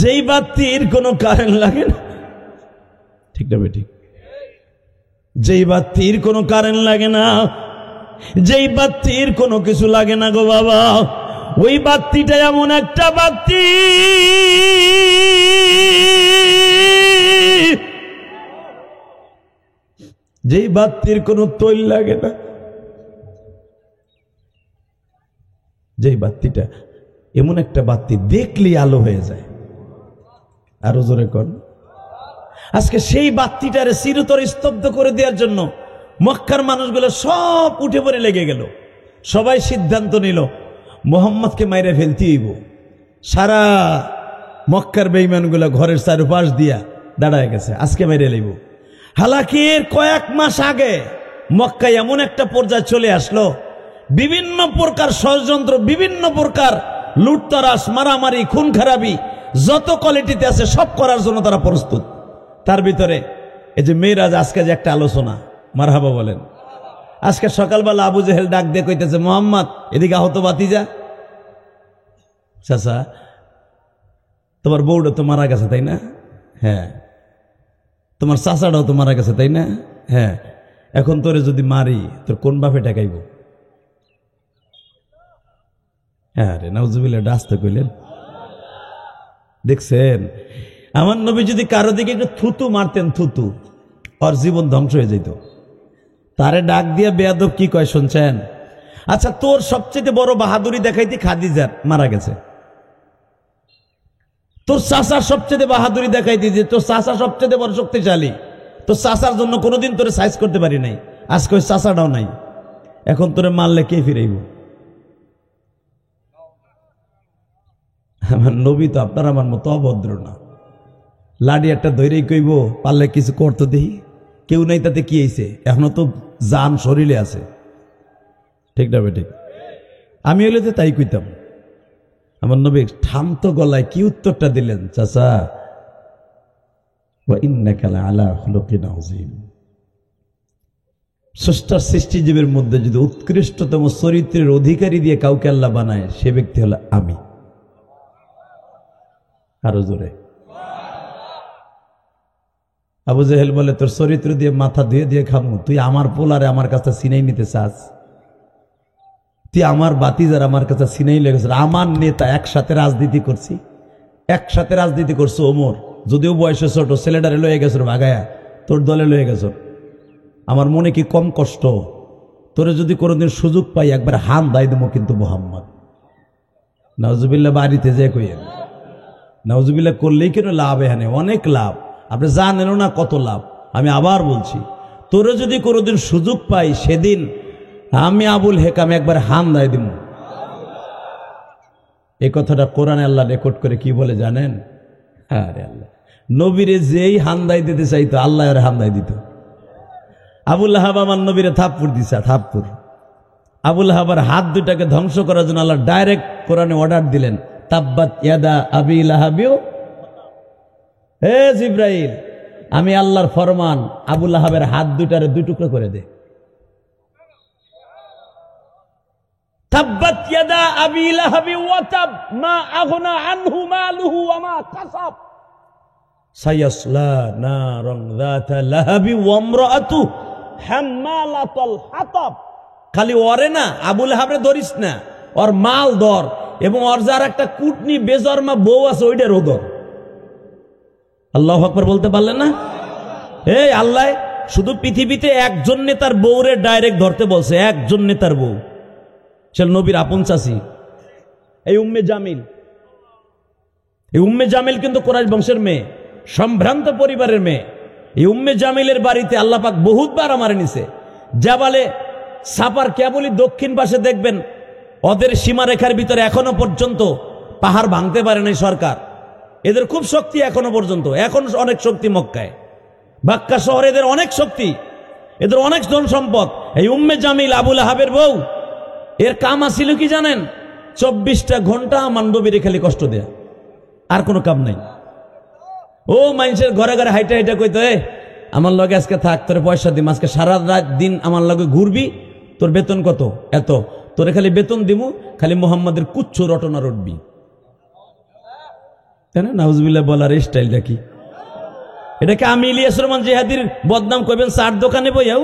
যেই বাতির কোনো কারেন্ট লাগে না, ঠিক না ঠিক? যেই বাতির কোনো কারেন্ট লাগে না, যেই বাতির কোনো কিছু লাগে না গো বাবা, ওই বাতিটা এমন একটা বাতি যেই বাতির কোনো তৈল লাগে না, যেই বাতিটা এমন একটা বাতি দেখলে আলো হয়ে যায়। আরো জোরে কর। আজকে সেই বাতিটারে চিরতর স্তব্ধ করে দেওয়ার জন্য মক্কার মানুষগুলো সব উঠে পড়ে লেগে গেল। সবাই সিদ্ধান্ত নিল মুহাম্মদকে মাইরে ফেলতে হইব। সারা মক্কার বেঈমানগুলো ঘরের চারপাশ দিয়া দাঁড়ায় গেছে, আজকে মাইরে লইব। হালাকির কয়েক মাস আগে মক্কায় এমন একটা পর্যায়ে চলে আসলো, বিভিন্ন প্রকার ষড়যন্ত্র, বিভিন্ন প্রকার লুটতরাস, মারামারি, খুন খারাপি যত কোয়ালিটিতে আছে সব করার জন্য তারা প্রস্তুত। তার ভিতরে এই যে মেরাজ, আজকে যে একটা আলোচনা, মারহাবা বলেন। আজকে সকালবেলা আবু জেহেল ডাক দিয়ে কইতেছে, মোহাম্মদ এদিকে আহত বাতিজা, চাচা তোমার বউটা তো মারা গেছে তাই না? হ্যাঁ। তোমার চাচাটাও তো মারা গেছে তাই না? হ্যাঁ। এখন তোরে যদি মারি তোর কোন বাপে টাকাইব? হ্যাঁ রে, নাউজুবিল্লাহ, ডাস্তে কইলেন। দেখছেন আমার নবী যদি কারো দিকে একটু থুতু মারতেন, থুতু, ওর জীবন ধ্বংস হয়ে যেত। তারে ডাক দিয়া বেয়াদব কি কয় শুনছেন? আচ্ছা, তোর সবচেয়ে বড় বাহাদুরি দেখাইতে খাদিজার মারা গেছে, তোর চাচার সবচেয়ে বাহাদুরি দেখাইতে যে তোর চাচা সবচেয়ে বড় শক্তিশালী, তোর চাচার জন্য কোনোদিন তোরে সাইজ করতে পারি নাই, আজকে ওই চাচাটাও নাই, এখন তোরে মারলে কে ফিরাইব? আমার নবী তো আপনার আমার মতো অভদ্র না। লাডি একটা ধৈরেই কইব, পারলে কিছু করতে দেই, কেউ নাই তাতে কি হয়েছে, এখনো তো জান শরীরে আছে, ঠিক না বেঠিক? আমি হইলে তো তাই কইতাম। আমার নবী ঠামতো গলায় কি উত্তরটা দিলেন, চাচা ওয়া ইন্নাকা লাআলা খুলুকিন আযীম। স্রষ্টার সৃষ্টিজীবের মধ্যে যদি উৎকৃষ্টতম চরিত্রের অধিকারী দিয়ে কাউকে আল্লাহ বানায়, সে ব্যক্তি হলো আমি। আরো জোরে। আবু জেহেল বলে, তোর চরিত্র দিয়ে মাথা ধুয়ে দিয়ে খামু, তুই আমার পোলারে আমার কাছে সিনাই নিতে চাস? তুই আমার বাতিজার আমার কাছে সিনাই লেগেছে? আমার নেতা, একসাথে রাজনীতি করছি, একসাথে রাজনীতি করছো ওমর, যদিও বয়সে ছোট, ছেলেটারে লয়ে গেছ ভাগায়া, তোর দলে লয়ে গেছ। আমার মনে কি কম কষ্ট? তোরে যদি কোনোদিন সুযোগ পাই একবার হান দাই দেবো কিন্তু মোহাম্মদ। নাউজুবিল্লাহ বাড়িতে যে কইেন, নাউজুবিল্লাহ করলেই কেন লাভ, এখানে অনেক লাভ, আপনি জানেনও না কত লাভ। আমি আবার বলছি, তোরে যদি কোনোদিন সুযোগ পাই সেদিন আমি আবুল হেকাম একবার হান দায় দিব। এই কথাটা কোরআনে আল্লাহ রেকর্ড করে কি বলে জানেন? আরে আল্লাহ, নবীরে যেই হান্দাই দিতে চাইতো আল্লাহ এর হান্দাই দিত। আবুল আহাব আমার নবীরে থাপ্পুর দিছে, থাপ্পুর। আবুল আহাবার হাত দুটাকে ধ্বংস করার জন্য আল্লাহ ডাইরেক্ট কোরআনে অর্ডার দিলেন, তাব্বাত ইয়াদা আবি লাহাবিও। হে জিব্রাইল, আমি আল্লাহর ফরমান, আবুল আহাবের হাত দুটারে দুই টুকরো করে দে। তাব্বাত ইয়াদা আবি লাহাবি ওয়া তাব মা আগনা আনহু মালুহু ওয়া মা কাসাব সায়াসলা নারান যাতা লাহাবি ওয়া ইমরাআতু হাম্মালাতুল হাতাব। খালি ওরে না, আবুল আহাবরে ধরিস না, ওর মাল ধর, এবং ওর যার একটা কুটনি বেজরমা বউ আছে ওইটারও ধর। আল্লাহু আকবার বলতে পারলেন না? এই আল্লাহ শুধু পৃথিবীতে একজন নেতার বউরে ডাইরেক্ট ধরতে বলছে, একজন নেতার বউ, সে নবীর আপন চাচি, এই উম্মে জামিল। এই উম্মে জামিল কিন্তু কুরাইশ বংশের মেয়ে, সম্ভ্রান্ত পরিবারের মেয়ে। এই উম্মে জামিলের বাড়িতে আল্লাহ পাক বহুতবার আমার নিছে। জাবালে সাপার কেবলই দক্ষিণ পাশে দেখবেন, ওদের সীমারেখার ভিতরে এখনো পর্যন্ত পাহাড় ভাঙতে পারে নাই সরকার। এদের খুব শক্তি এখনো পর্যন্ত, এখন অনেক শক্তি মক্কায়, মক্কা শহরে এদের অনেক শক্তি, এদের অনেক ধন সম্পদ। এই উম্মে জামিল আবুল আহাবের বউ, এর কাম আছিল কি জানেন? 24টা ঘন্টা আমার নবীরে খালি কষ্ট দেয়া, আর কোনো কাম নাই। ও মানুষের ঘরে ঘরে হাইটা হাইটা কইতো, আমার লগে আজকে থাক, তোর পয়সা দিম, আজকে সারা রাত দিন আমার লগে ঘুরবি, তোর বেতন কত? এত। তোরে খালি বেতন দিমু, খালি মোহাম্মদের কুচ্ছ রটনা রটবি। তাই না? নাউজুবিল্লাহ বলার স্টাইলটা কি? এটাকে আমি ইলিয়াস রহমান জিহাদির বদনাম করবেন চার দোকানে বইয়া?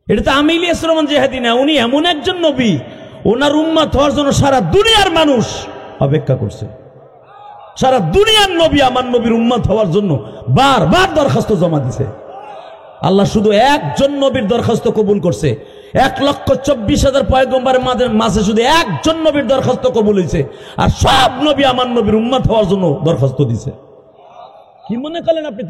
এটা তো আমি ইলিয়াস রহমান জিহাদি না, উনি এমন একজন নবী, ওনার উম্মত হওয়ার জন্য সারা দুনিয়ার মানুষ অপেক্ষা করছে। সারা দুনিয়ার নবী আমার নবীর উম্মত হওয়ার জন্য বারবার দরখাস্ত জমা দিছে। আল্লাহ শুধু একজন নবীর দরখাস্ত কবুল করছে। 1,24,000 পয়গম্বরের মাঝে শুধু একজন নবীর দরখাস্ত কবুল হয়েছে, আর সব নবী আমার নবীর উম্মত হওয়ার জন্য দরখাস্ত দিছে। কি মনে করলেন আপনি?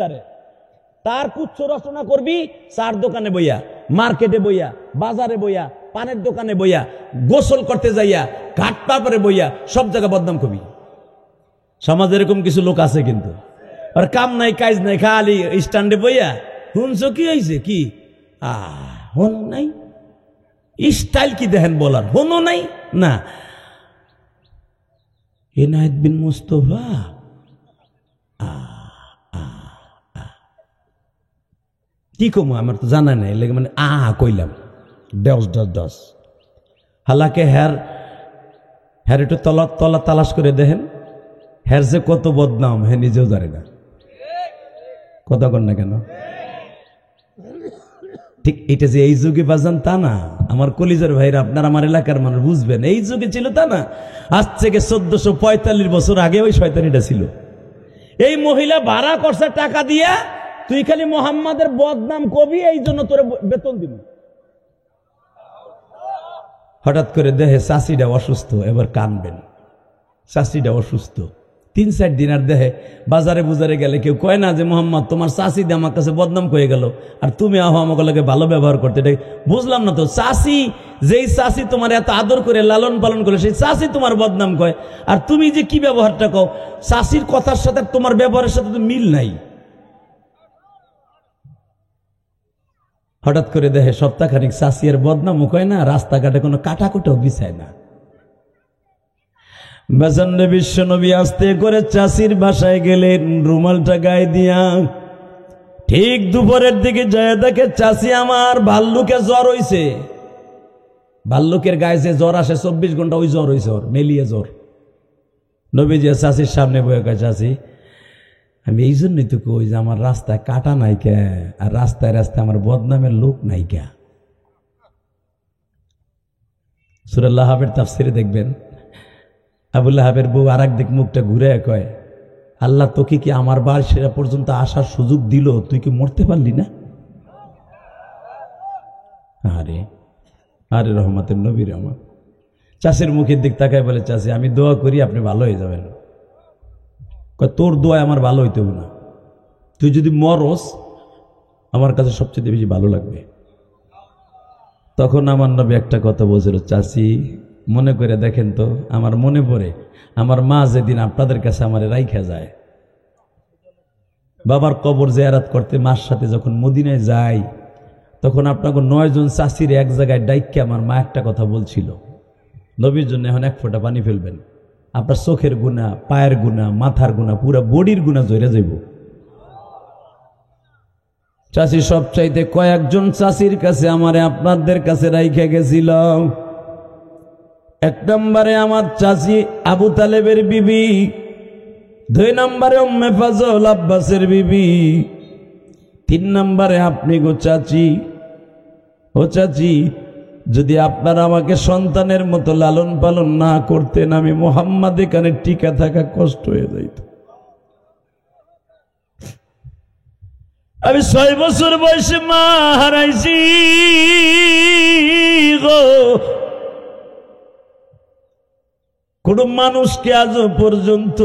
তার কুচ্ছ রচনা করবি চার দোকানে বইয়া, মার্কেটে বইয়া, বাজারে বইয়া, পানের দোকানে বইয়া, গোসল করতে যাইয়া, ঘাট পাপড়ে বইয়া, সব জায়গায় বদনাম করবি। সমাজে এরকম কিছু লোক আছে কিন্তু, আর কাম নাই কাজ নাই, খালি স্ট্যান্ডে বইয়া, শুনছো কি হয়েছে কি? হন নাই, স্টাইল কি দেখেন বলার, হনো নাই না। এনায়েত বিন মুস্তফা কি কমু, আমার তো জানা নাই, লেগে মানে কইলাম দশ হালাকে হ্যার একটু তলা তালাশ করে দেখেন, হ্যার যে কত বদনাম হে নিজেও জানে না। কথা কর না কেন? ঠিক এটা যে এই যুগে বাজান তা না, আমার কলিজার ভাইরা, আপনার আমার এলাকার মানুষ বুঝবেন, এই যুগে ছিল তা না। আজ থেকে 1445 বছর আগে ওই শয়তানিটা ছিল। এই মহিলা ভাড়া করছে টাকা দিয়া, তুই খালি মোহাম্মদের বদনাম কবি, এই জন্য তোর বেতন দিব। হঠাৎ করে দেহে চাষিটা অসুস্থ, এবার কানবেন, চাষিটা অসুস্থ 3-4 দিন, আর দেহে বাজারে বুজারে গেলে কেউ কয় না যে মোহাম্মদ তোমার চাষি দিয়ে আমার কাছে বদনাম করে গেল, আর তুমি আহ আমাকে লাগে ভালো ব্যবহার করতে। এটা বুঝলাম না তো, চাষি যেই চাষি তোমার এত আদর করে লালন পালন করে, সেই চাষি তোমার বদনাম কয়, আর তুমি যে কি ব্যবহারটা কও, চাষির কথার সাথে তোমার ব্যবহারের সাথে তো মিল নাই। হঠাৎ করে দেখে সপ্তাহখানিক চাষি আর বদনামও কয় না, রাস্তাঘাটে কোনো কাটাকুটাও বিছায় না। বেজান্নে বিশ্ব নবী আস্তে করে চাষির বাসায় গেলেন, রুমালটা গায়ে দিয়া। ঠিক দুপুরের দিকে যায় দেখে চাষি আমার ভাল্লুকে জ্বর হইছে। ভাল্লুকের গায়ে যে জ্বর আসে 24 ঘন্টা, ওই জ্বর হইছে ওর, মেলিয়ে জ্বর। নবীজি চাষির সামনে বয়ে কয়, চাষি আমি এই জন্যই তো কই যে আমার রাস্তায় কাটা নাই কে, আর রাস্তায় রাস্তায় আমার বদনামের লোক নাই কে। সূরা লাহাবের তাফসিরে দেখবেন, আবুল লাহাবের বউ আর একদিক মুখটা ঘুরে কয়, আল্লাহ তোকে কি আমার বাড়ি সেরা পর্যন্ত আসার সুযোগ দিল, তুই কি মরতে পারলি না? আরে আরে রহমতের নবী রহমত। চাষির মুখের দিক তাকায় বলে, চাষি আমি দোয়া করি আপনি ভালো হয়ে যাবেন। তোর দোয়া আমার ভালো হইতে হবে না, তুই যদি মরস আমার কাছে সবচেয়ে বেশি ভালো লাগবে। তখন আমার নবী একটা কথা বলছিল, চাচি মনে করে দেখেন তো, আমার মনে পড়ে আমার মা যেদিন আপনাদের কাছে আমার রাইখা যায়, বাবার কবর জিয়ারত করতে মার সাথে যখন মদিনায় যাই, তখন আপনাকে 9 জন চাচির এক জায়গায় ডাইকে আমার মা একটা কথা বলছিল, নবীর জন্য এখন এক ফোঁটা পানি ফেলবেন, আপনার চোখের গুণা, পায়ের গুণা, মাথার গুণা, পুরা বডির গুণা জড়ে যাইব। চাচি সব চাইতে কয়েকজন চাচির কাছে আমারে আপনাদের কাছে রাইখা গেছিল। 1 নম্বরে আমার চাচি আবু তালেবের বিবি, 2 নম্বরে উম্মে ফাজল আব্বাসের বিবি, 3 নম্বরে আপনি গো চাচি। ও চাচি, যদি আপনারা আমাকে সন্তানের মতো লালন পালন না করতেন, আমি মুহাম্মদ এখানে টিকা থাকা কষ্ট হয়ে যাইত। আমি 6 বছর বয়সে মা হারাইছি গো। কোন মানুষকে আজ পর্যন্ত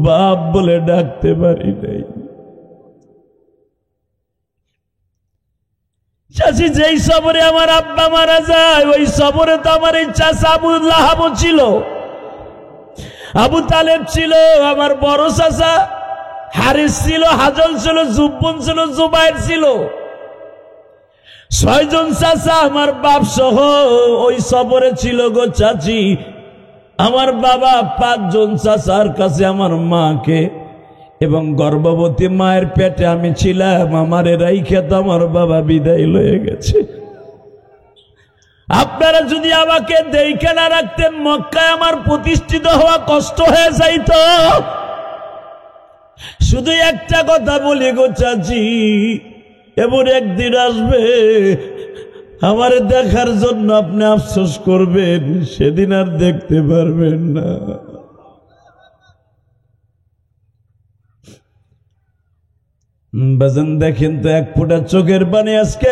বাপ বলে ডাকতে পারি নাই। চাচি, যেই সবরে আমার আব্বা মারা যায়, ওই সবরে তো আমার এই চাচা আবু লাহাব ছিল, আবু তালেব ছিল, আমার বড় চাচা হারিস ছিল, হাজল ছিল, জুব্বন ছিল, জুবাইর ছিল। 6 জন চাচা আমার বাপ সহ ওই সবরে ছিল গো চাচি। আমার বাবা 5 জন চাচার কাছে আমার মাকে এবং গর্ভবতী মায়ের পেটে আমি ছিলাম, আমারে রাইখা তো আমার বাবা বিদায় লয়ে গেছে। আপনারা যদি আমাকে দেখে না রাখতেন, মক্কায় আমার প্রতিষ্ঠিত হওয়া কষ্ট হয়ে যাইত। শুধু একটা কথা বলি গো চাচি, এমন একদিন আসবে আমারে দেখার জন্য আপনি আফসোস করবেন, সেদিন আর দেখতে পারবেন না। বাজান দেখেন তো, 1 ফোঁটা চোখের পানি আজকে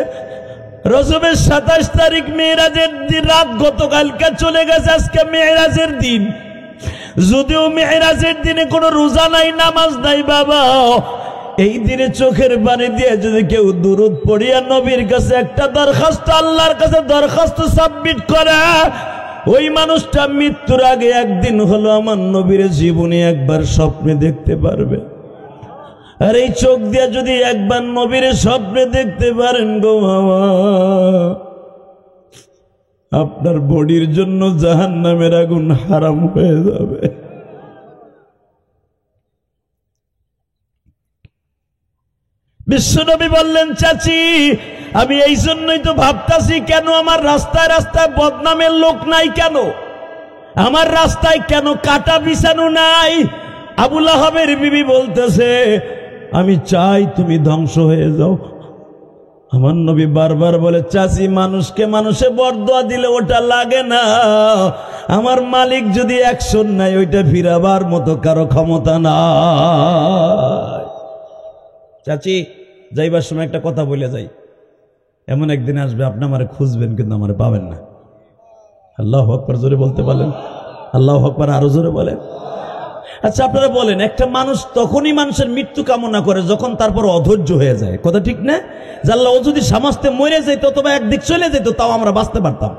রজবের 27 তারিখ, মেরাজের দিন রাত গতকালকে চলে গেছে, আজকে মেরাজের দিন। যদিও মেরাজের দিনে কোনো রোজা নাই, নামাজ নাই বাবা, এই দিনে চোখের পানি দিয়ে যদি কেউ দুরূদ পড়িয়া নবীর কাছে একটা দরখাস্ত, আল্লাহর কাছে দরখাস্ত সাবমিট করে, ওই মানুষটা মৃত্যুর আগে একদিন হলো আমার নবীর জীবনে একবার স্বপ্নে দেখতে পারবে। আর এই চোখ দিয়ে যদি একবার নবীর স্বপ্নে দেখতে পারেন গো বাবা, আপনার বডির জন্য জাহান্নামের আগুন হারাম হয়ে যাবে। বিশ্বনবী বললেন, চাচি আমি এই জন্যই তো ভাবতাছি, কেন আমার রাস্তায় রাস্তায় বদনামের লোক নাই, কেন আমার রাস্তায় কেন কাটা বিছানো নাই। আবু লাহাবের বিবি বলতেছে, আমি চাই তুমি ধ্বংস হয়ে যাও। আমার নবী বারবার বলে, চাচি মানুষকে মানুষে বরদোয়া দিলে ওটা লাগে না, আমার মালিক যদি অ্যাকশন নাই ওইটা ফিরাবার মতো কারো ক্ষমতা নাই। চাচি যাইবার সময় একটা কথা বলে যাই, এমন একদিন আসবে আপনি আমারে খুঁজবেন কিন্তু আমারে পাবেন না। আল্লাহু আকবার জোরে বলতে পারেন? আল্লাহু আকবার আরো জোরে বলেন। আচ্ছা আপনারা বলেন, একটা মানুষ তখনই মানুষের মৃত্যু কামনা করে যখন তারপর অধৈর্য হয়ে যায়, কথা ঠিক না? যে আল্লাহ, ও যদি সামাজতে মরে যেত অথবা একদিক চলে যেত তাও আমরা বাঁচতে পারতাম।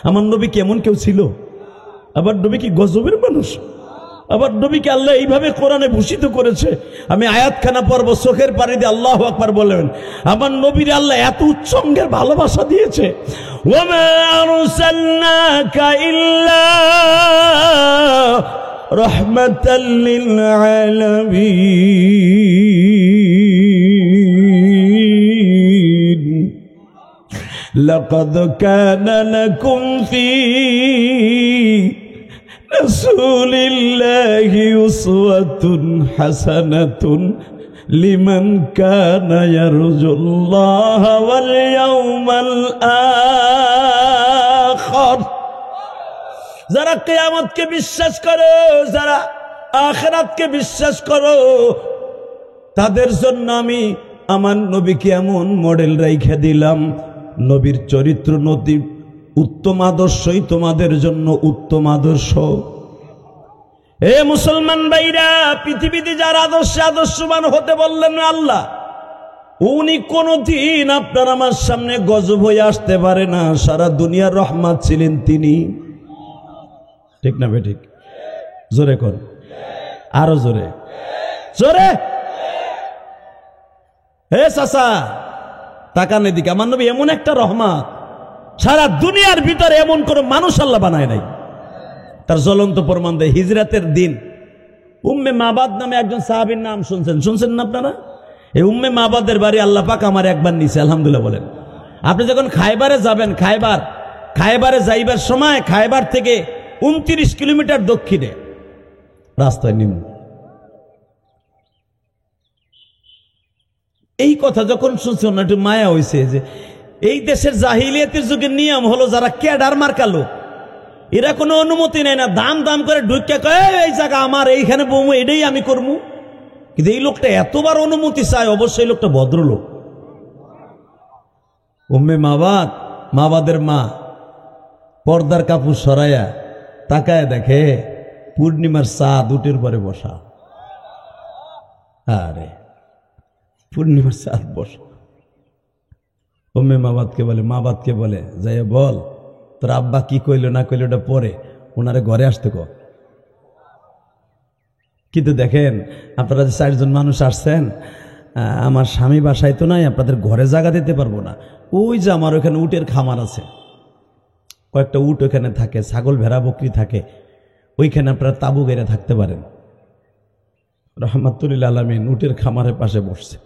আমার নবী কি এমন কেউ ছিল? আবার নবী কি গজবের মানুষ? আবার নবীকে আল্লাহ এইভাবে কোরআনে ভূষিত করেছে। আমি আয়াতখানা পড়ব, চোখের পানি দিয়ে আল্লাহু আকবার বলবেন। আমার নবীর আল্লাহ এত উচ্চঙ্গের ভালোবাসা দিয়েছে, ওয়ামা আরসালনাকা ইল্লা রাহমাতাল লিল আলামিন, লাকাদ কানা লাকুম ফি রাসূলিল্লাহি উসওয়াতুন হাসানাতুন লিমান কানা ইয়ারজুল্লাহা ওয়াল ইয়াউমাল আখির। যারা কিয়ামতকে বিশ্বাস করো, যারা আখিরাতকে বিশ্বাস করো, তাদের জন্য আমি আমার নবীকে এমন মডেল রাইখা দিলাম। নবীর চরিত্র নদী উত্তম আদর্শই তোমাদের জন্য উত্তম আদর্শ। এ মুসলমান ভাইরা, পৃথিবীতে যার আদর্শে আদর্শবান হতে বললেন আল্লাহ, উনি কোনদিন আপনার আমার সামনে গজব হয়ে আসতে পারে না, সারা দুনিয়ার রহমত ছিলেন তিনি। ঠিক না বেঠিক? জোরে কর, আরো জোরে জোরে। হে চাচা তাকান এদিকে, আমার নবী এমন একটা রহমত, সারা দুনিয়ার ভিতরে এমন কোন মানুষ আল্লাহ বানায় নাই। তার জ্বলন্ত প্রমাণ দেয় হিজরাতের দিন উম্মে মাবাদ নামে একজন সাহাবীর নাম শুনছেন না আপনারা? এই উম্মে মাবাদের বাড়ি আল্লাহ পাক আমার একবার নিছে, আলহামদুলিল্লাহ বলেন। আপনি যখন খায়বারে যাবেন, খায়বারে যাইবার সময় খায়বার থেকে 29 কিলোমিটার দক্ষিণে রাস্তায় নিম্ন। এই কথা যখন শুনছি না একটু মায়া হয়েছে যে এই দেশের জাহিলিয়াতের যুগের নিয়ম হলো যারা ক্যাডার মার্কা লোক, এরা কোনো অনুমতি নেয় না, দাম করে ঢুকে কয় এই জায়গা আমার, এইখানে বমু, এটাই আমি করবো। কিন্তু এই লোকটা এতবার অনুমতি চায়, অবশ্যই লোকটা ভদ্রলোক। উম্মে মাবাদের মা পর্দার কাপড় সরাইয়া তাকায় দেখে পূর্ণিমার চাঁদ উটের পরে বসা। আরে পূর্ণিমার চাঁদ বসা। উম্মে মাবাদকে বলে যাই বল তোর আব্বা কি কইলো না কইলো ওটা পরে, ওনারে ঘরে আসতে কর। কিন্তু দেখেন আপনারা যে 4 জন মানুষ আসছেন, আমার স্বামী বাসায় তো নাই, আপনাদের ঘরে জায়গা দিতে পারবো না। ওই যে আমার ওখানে উটের খামার আছে, কয়েকটা উট ওখানে থাকে, ছাগল ভেড়া বকরি থাকে, ওইখানে আপনারা তাবু গেড়ে থাকতে পারেন। রহমাতুল্লিল আলামিন উটের খামারের পাশে বসছে,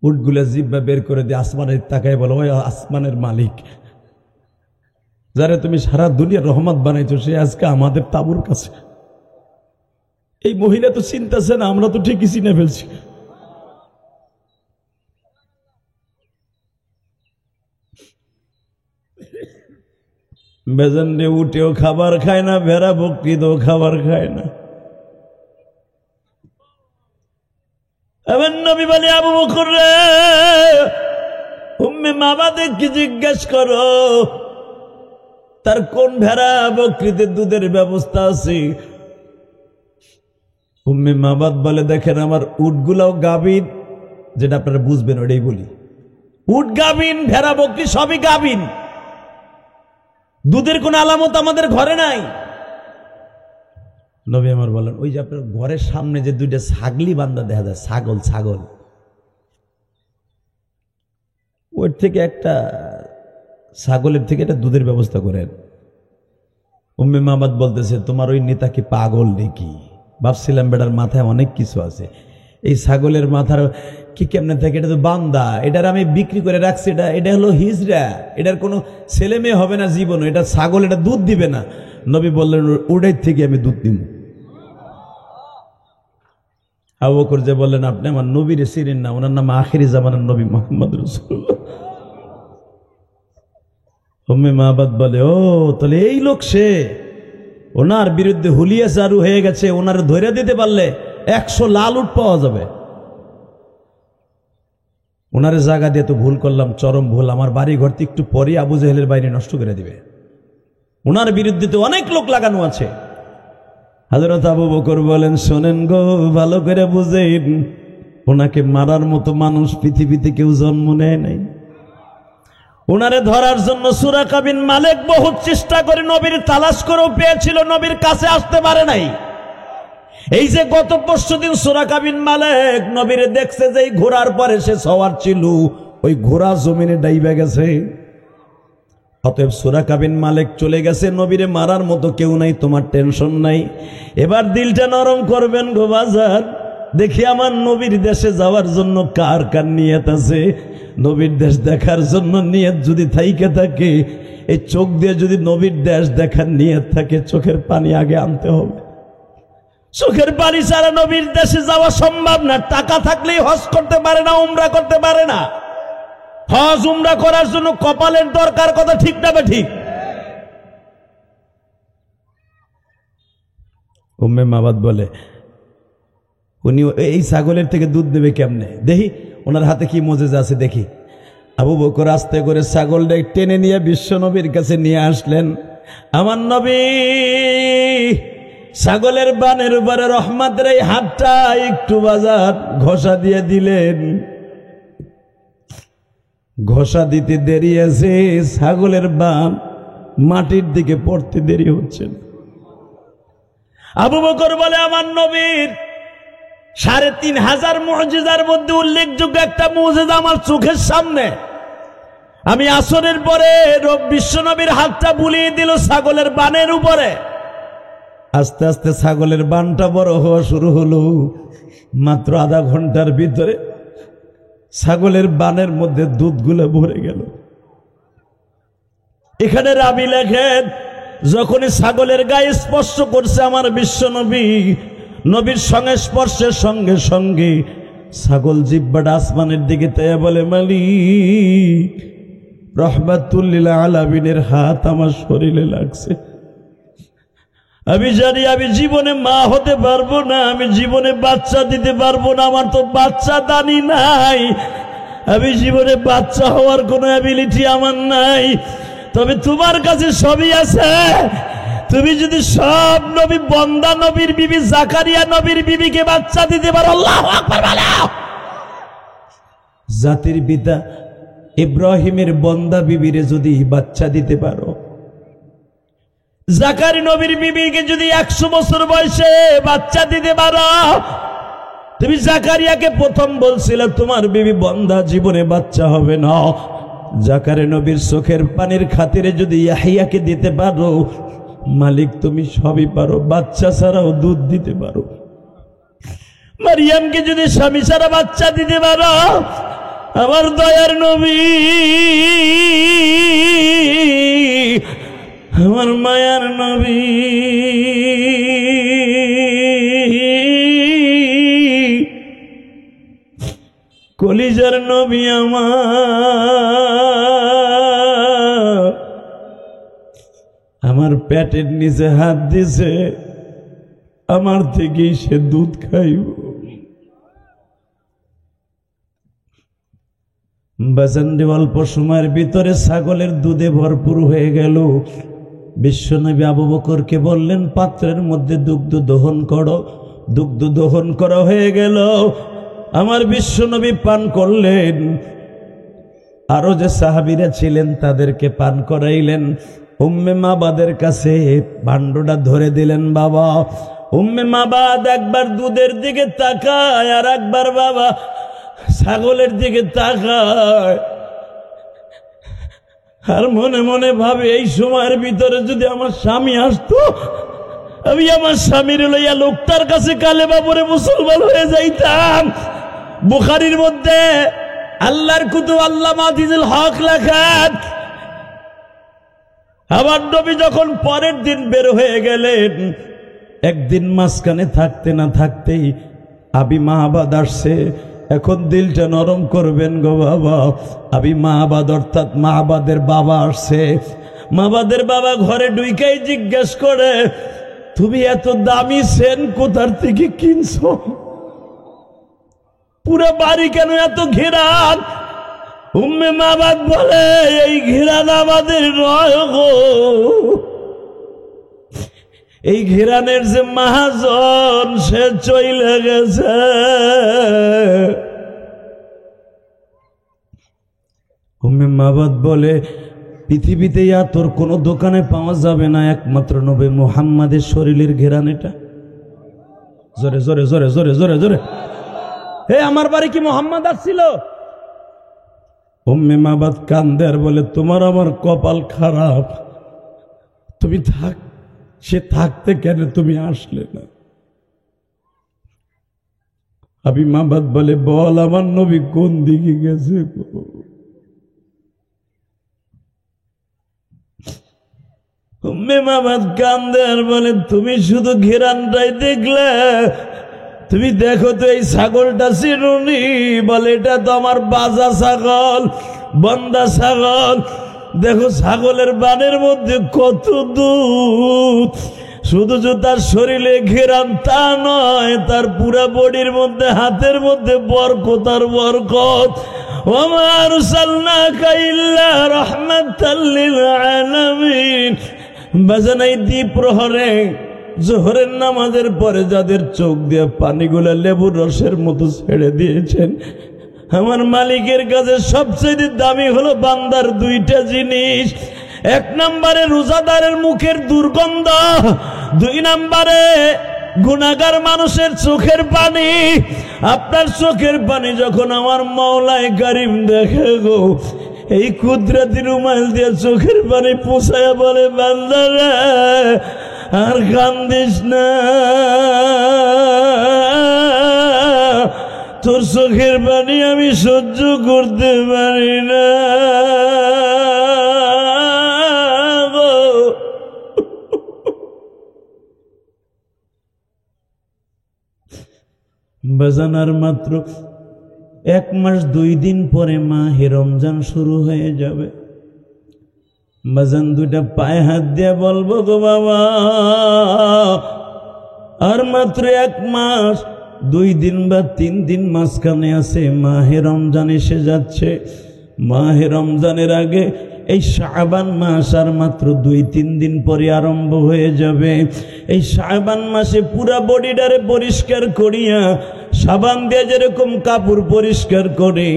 উটগুলা জিব্বা বের করে দিয়ে আসমানের তাকায় বলো, ওই আসমানের মালিক যারা তুমি সারা দুনিয়ার রহমত বানাইছো, সে আজকে আমাদের তাবুর কাছে। এই মহিলা তো চিন্তাছে না, আমরা তো ঠিকই চিনে ফেলছি। বেজন্ডে উঠেও খাবার খায় না, ভেড়া বকরিতেও খাবার খায় না। এবার নবী বলে আবু বকর রে, উম্মে মাবাদকে জিজ্ঞেস করো তার কোন ভেড়া বকরিতে দুধের ব্যবস্থা আছে। উম্মে মাবাদ বলে দেখেন আমার উটগুলাও গাভীন, যেটা আপনারা বুঝবেন ওটাই বলি, উট গাভীন, ভেড়া বকরি সবই গাভীন, দুধের কোন আলামত আমাদের ঘরে নাই। নবী আমার বলেন ওই যে আপনার ঘরের সামনে যে 2টা ছাগলি বান্ধা দেখা যায়, ছাগল ওর থেকে একটা ছাগলের থেকে একটা দুধের ব্যবস্থা করেন। উম্মে মাবাদ বলতেছে তোমার ওই নেতা কি পাগল নাকি? ভাবছিলাম বেটার মাথায় অনেক কিছু আছে, এই ছাগলের মাথার কি কেমনে থাকে, এটা তো বান্দা, এটার আমি বিক্রি করে রাখছি, এটা হলো হিজরা, এটার কোনো ছেলে মেয়ে হবে না জীবন, এটা ছাগল, এটা দুধ দিবে না। নবী বললেন ওটাই থেকে আমি দুধ দিব। আবু বকর যে বললেন আপনি আমার নবীরে চিনেন না, ওনার নাম আখিরি জামানার নবী মুহাম্মদ রাসূলুল্লাহ। উম্মে মাবাদ বলে ও তাহলে এই লোক, সে ওনার বিরুদ্ধে হুলিয়া চালু হয়ে গেছে, ওনার ধরে দিতে পারলে 100 লাল উট পাওয়া যাবে। ওনারে জায়গা দিয়ে তো ভুল করলাম, চরম ভুল, আমার বাড়ি ঘর থেকে একটু পরে আবু জেহেলের বাইরে নষ্ট করে দিবে, ওনার বিরুদ্ধে তো অনেক লোক লাগানো আছে। হযরত আবু বকর বলেন শোনেন গো, ভালো করে বুঝেন, ওনাকে মারার মতো মানুষ পৃথিবীতে কেউ জন্ম নেয় নাই। ওনারে ধরার জন্য সুরাকা বিন মালিক বহুত চেষ্টা করে নবীর তালাশ করেও পেয়েছিল, নবীর কাছে আসতে পারে নাই। এই যে গত পরশুদিন সুরাকা বিন মালিক নবীরে দেখছে যে ঘোড়ার পরে সে সওয়ার ছিল, ওই ঘোড়া জমিনে ডাইবে গেছে। অতএব সুরাকা বিন মালিক চলে গেছে, নবীরে মারার মতো কেউ নাই, তোমার টেনশন নাই। এবার দিলটা নরম করবেন গো বাজার, দেখি আমার নবীর দেশে যাওয়ার জন্য কার কার নিয়ত আছে। নবীর দেশ দেখার জন্য নিয়ত যদি থাইকে থাকে, এই চোখ দিয়ে যদি নবীর দেশ দেখার নিয়ত থাকে, চোখের পানি আগে আনতে হবে। চোখের পানি ছাড়া নবীর দেশে যাওয়া সম্ভব না। টাকা থাকলেই হজ করতে পারে না, উমরা করতে পারে না। হজ উমরা করার জন্য কপালের দরকার, কথা ঠিক না বা ঠিক? উম্মে মাবাদ বলে উনি এই ছাগলের থেকে দুধ দেবে কেমনে, দেখি ওনার হাতে কি মজেজা আছে দেখি। আবু বকর আস্তে করে ছাগলটা টেনে নিয়ে বিশ্ব নবীর কাছে নিয়ে আসলেন। আমার নবী ছাগলের বানের উপরে রহমতের এই হাতটা একটু বাজার ঘষা দিয়ে দিলেন। ঘষা দিতে দেরি আছে, ছাগলের বান মাটির দিকে পড়তে দেরি হচ্ছে না। আবু বকর বলে, আমার নবীর ৩,৫০০ মুজিজার মধ্যে উল্লেখযোগ্য একটা মুজিজা আমার চোখের সামনে। আমি আসরের পরে বিশ্ব নবীর হাতটা বুলিয়ে দিল ছাগলের বানের উপরে। আস্তে আস্তে ছাগলের বানটা বড় হওয়া শুরু হলো। মাত্র আধা ঘন্টার ভিতরে ছাগলের বানের মধ্যে দুধগুলো ভরে গেল। এখানে রাবি লেখেন, যখনই ছাগলের গায়ে স্পর্শ করছে আমার বিশ্ব নবী, নবীর সঙ্গে স্পর্শের সঙ্গে সঙ্গে ছাগল জিহ্বাটা আসমানের দিকে তাইয়া বলে, মালিক, রহমাতুল লিল আলামিনের হাত আমার শরীরে লাগছে। আমি জানি আমি জীবনে মা হতে পারবো না, আমি জীবনে বাচ্চা দিতে পারবো না, আমার তো বাচ্চা দানি নাই, আমি জীবনে বাচ্চা হওয়ার কোনো অ্যাবিলিটি আমার নাই। তবে তোমার কাছে সবই আছে। তুমি যদি সব নবী বন্দা নবীর বিবি জাকারিয়া নবীর বিবিকে বাচ্চা দিতে পারো, আল্লাহু আকবার বলো। জাতির পিতা ইব্রাহিমের বন্দা বিবিরে যদি বাচ্চা দিতে পারো, জাকারিয়া নবীর বিবিকে যদি 100 বছর বয়সে বাচ্চা দিতে পারো, তুমি জাকারিয়াকে প্রথম বলছিলে তোমার বিবি বন্দা, জীবনে বাচ্চা হবে না। জাকারিয়া নবীর চোখের পানির খাতিরে যদি ইয়াহিয়াকে দিতে পারো, মালিক তুমি সবই পারো, বাচ্চা ছাড়াও দুধ দিতে পারো। মারিয়ামকে যদি স্বামী ছাড়া বাচ্চা দিতে পারো, আমার দয়ার নবী, আমার মায়ার নবী, কলিজার নবী আমার পেটের নিচে হাত দিছে, আমার থেকেই সে দুধ খাইব। বাজানরে অল্প সময়ের ভিতরে ছাগলের দুধে ভরপুর হয়ে গেল। বিশ্বনবী আবু বকরকে বললেন, পাত্রের মধ্যে দুগ্ধ দহন করো। দুগ্ধ দহন করা হয়ে গেল। আমার বিশ্বনবী পান করলেন। আরো যে সাহাবীরা ছিলেন তাদেরকে পান করাইলেন। উম্মে মাবাদের কাছে ভাণ্ডটা ধরে দিলেন। বাবা, উম্মে মাবাদ একবার দুধের দিকে তাকায়, আর একবার বাবা ছাগলের দিকে তাকায়, আর মনে মনে ভাবে এই সময়ের ভিতরে যদি আমার স্বামী আসতো, আমি আমার স্বামীর লইয়া লোকটার কাছে কালেমা পড়ে মুসলমান হয়ে যাইতাম। বুখারীর মধ্যে আল্লাহর কুতুব আল্লামা আজিজুল হক লেখেন, আমার নবী যখন পরের দিন বের হয়ে গেলেন, একদিন মাঝখানে থাকতে না থাকতেই আবি মাহবাদ আসছে। এখন দিলটা নরম করবেন গো বাবা। আবি মাহবাদ অর্থাৎ মাহবাদের বাবা আসছে। মাহবাদের বাবা ঘরে ঢুইকাই জিজ্ঞেস করে, তুমি এত দামি সেন কোথার থেকে কিনছো? পুরো বাড়ি কেন এত ঘেরান? উম্মে মাহবাদ বলে, এই ঘেরান আমাদের নয় গো, এই ঘেরানের যে মহাজন সে চলে গেছে। উম্মে মাহবাদ বলে, পৃথিবীতে তোর কোনো দোকানে পাওয়া যাবে না, একমাত্র নবী মুহাম্মাদের শরীরের ঘেরান এটা। জোরে জোরে জোরে জোরে জোরে জোরে। হে, আমার বাড়ি কি মুহাম্মদ আসছিল? উম্মে মাহবাদ কান্দে আর বলে, তোমার আমার কপাল খারাপ, তুমি থাক, সে থাকতে কেন তুমি আসলে না? আবি মাহবাদ বলে, বল আমার নবী কোন দিকে গেছে? উম্মে মাহবাদ কান্দে আর বলে, তুমি শুধু ঘেরানটাই দেখলে, তুমি দেখো তো এই ছাগলটা চিনুনি? বলে, এটা তো আমার বাজা ছাগল, বন্দা ছাগল। দেখো ছাগলের বানের মধ্যে কত দুধ। শুধু যে তার শরীরে ঘেরান তা নয়, তার পুরা বডির মধ্যে, হাতের মধ্যে বরকত আর বরকত। ওমা আরসালনাকা ইল্লা রাহমাতাল লিল আলামিন। বাজানাই দ্বীপ প্রহরে জোহরের নামাজের পরে যাদের চোখ দিয়ে পানিগুলা লেবুর রসের মতো ছেড়ে দিয়েছেন, আমার মালিকের কাছে সবচেয়ে দামি হলো বান্দার দুইটা জিনিস। এক নম্বরে রোজাদারের মুখের দুর্গন্ধ, দুই নম্বরে গুনাহগার মানুষের চোখের পানি। আপনার চোখের পানি যখন আমার মাওলায়ে কারীম দেখে গো, এই কুদরতি রুমাল দিয়ে চোখের পানি পোছায়া বলে, বান্দারা আর কান্দিস না, তোর চোখের পানি আমি সহ্য করতে পারি না। বাজানার মাত্র 1 মাস 2 দিন পরে মাহে রমজান শুরু হয়ে যাবে। বাজান দুইটা পায়ে হাত দিয়ে বলবো, গো বাবা আর মাত্র 1 মাস 2 দিন বা 3 দিন মাঝখানে আছে, মাহে রমজান এসে যাচ্ছে। মাহে রমজানের আগে এই শাবান মাস আর মাত্র 2-3 দিন পরে আরম্ভ হয়ে যাবে। এই শাবান মাসে পুরা বডিটারে পরিষ্কার করিয়া সাবান দিয়ে যেরকম কাপড় পরিষ্কার করে,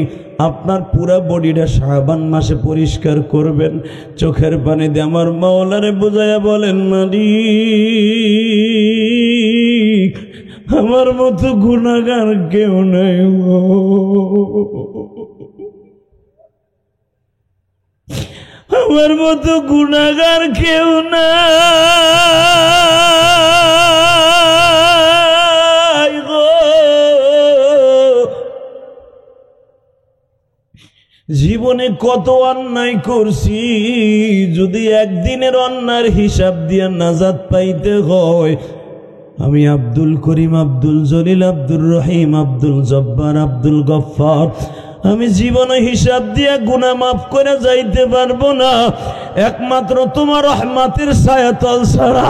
আপনার পুরা বডিটা শাবান মাসে পরিষ্কার করবেন। চোখের পানি দিয়ে আমার মাওলারে বুঝাইয়া বলেন, মালিক আমার মতো গুনাহগার কেউ নাই, আমার মতো গুনাহগার কেউ নাই গো। জীবনে কত অন্যায় করছি, যদি একদিনের অন্যায়ের হিসাব দিয়ে নাজাত পাইতে হয়, আমি আব্দুল করিম, আব্দুল জলিল, আব্দুর রহিম, আব্দুল জব্বার, আব্দুল গফফার, আমি জীবনে হিসাব দিয়ে গুনাহ মাফ করে যাইতে পারবো না, একমাত্র তোমার রহমতের ছায়াতল ছাড়া।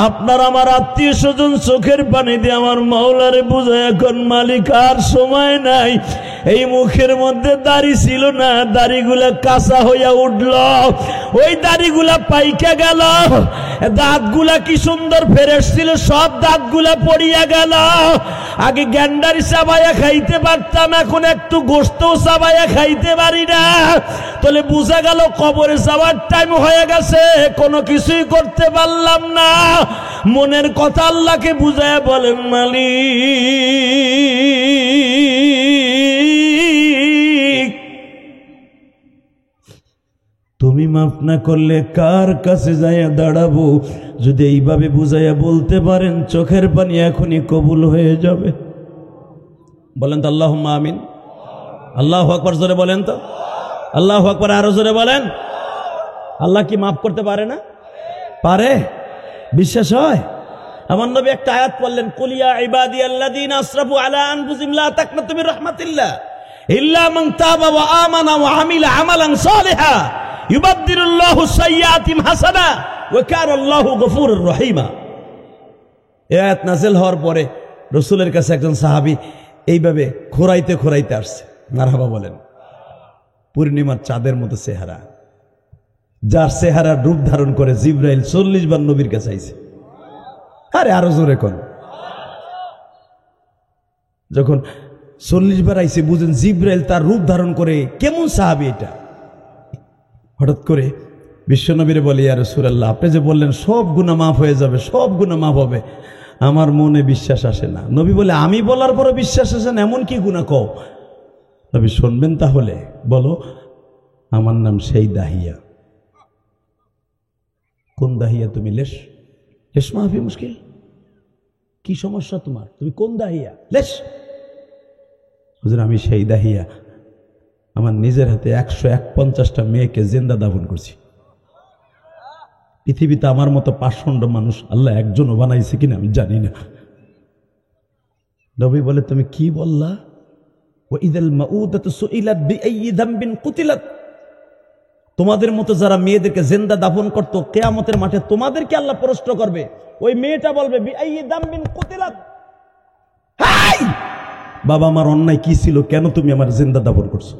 আপনার আমার আত্মীয় স্বজন চোখের পানি দিয়ে আমার মাওলারে বুঝায়, এখন মালিক আর সময় নাই। এই মুখের মধ্যে দাড়ি ছিল না, দাড়িগুলা কাঁচা হইয়া উঠল, ওই দাড়িগুলা পাইকা গেল। দাঁতগুলা কি সুন্দর ফ্রেশ ছিল, সব দাঁতগুলা পড়িয়া গেল। আগে গ্যান্ডারি চাবাইয়া খাইতে পারতাম, এখন একটু গোস্ত চাবাইয়া খাইতে পারি না। তাহলে বুঝা গেল কবরে যাওয়ার টাইম হয়ে গেছে, কোনো কিছুই করতে পারলাম না। মনের কথা আল্লাহকে বুঝায় বলেন, মালিক তুমি মাফ না করলে কার কাছে যাইয়া দাঁড়াবো? যদি এইভাবে বুঝাইয়া বলতে পারেন, চোখের পানি এখনই কবুল হয়ে যাবে। বলেন তো আল্লাহুম্মা আমিন। আল্লাহু আকবার জোরে বলেন তো, আল্লাহু আকবার আরো জোরে বলেন। আল্লাহ কি মাফ করতে পারে না? পারে, বিশ্বাস হয়? আমার নবী একটা আয়াত পড়লেন, কুল ইয়া ইবাদিয়াল্লাযীনা আসরাফু আলা আনফুসিহিম লা তাকনাতু মির রাহমাতিল্লাহ ইল্লা মান তাবা ওয়া আমানা ওয়া আমিলা আমালান সালিহা ইউবাদদিলুল্লাহু সাইয়্যাতিহিম হাসানা ওয়া কানা আল্লাহু গফুরুর রহিমা। এই আয়াত নাযিল হওয়ার পরে রাসূলের কাছে একজন সাহাবী এইভাবে খোরাইতে খোরাইতে আসছে। মারহাবা বলেন। পূর্ণিমার চাঁদের মতো চেহারা, যার চেহারার রূপ ধারণ করে জিবরাইল 40 বার নবীর কাছে আইছে। আরে আরো জোরে কোন, যখন 40 বার আইছে, বুঝেন জিবরাইল তার রূপ ধারণ করে কেমন সাহাবী এটা। হঠাৎ করে বিশ্বনবীরে বলে, ইয়া রাসূলুল্লাহ আপনি যে বললেন সব গুনাহ মাফ হয়ে যাবে, সব গুনাহ মাফ হবে, আমার মনে বিশ্বাস আসে না। নবী বলে, আমি বলার পরে বিশ্বাস আসে না, এমন কি গুনাহ কও? নবী শুনবেন তাহলে, বলো আমার নাম সেই দাহিয়া। কোন দাহিয়া তুমি? লেশ লেশ মাফি মুশকিল, কি সমস্যা তোমার? তুমি কোন দাহিয়া? লেশ। হুজুর আমি সেই দাহিয়া, আমার নিজের হাতে 151টা মেয়েকে জিন্দা দাফন করছি। পৃথিবীতে আমার মতো পাষণ্ড মানুষ আল্লাহ একজনও বানাইছে কিনা আমি জানি না। নবী বলে, তুমি কি বললা? ওয়া ইযাল মাউদাতু সুইলাত বিআইয়ি যামবিন কুতিলাত। তোমাদের মতো যারা মেয়েদেরকে জিন্দা দাফন করতো, কিয়ামতের মাঠে তোমাদেরকে আল্লাহ প্রশ্ন করবে। ওই মেয়েটা বলবে, বিআইয়ি যামবিন কুতিলাত, হাই বাবা আমার অন্যায় কি ছিল, কেন তুমি আমার জিন্দা দাফন করছো?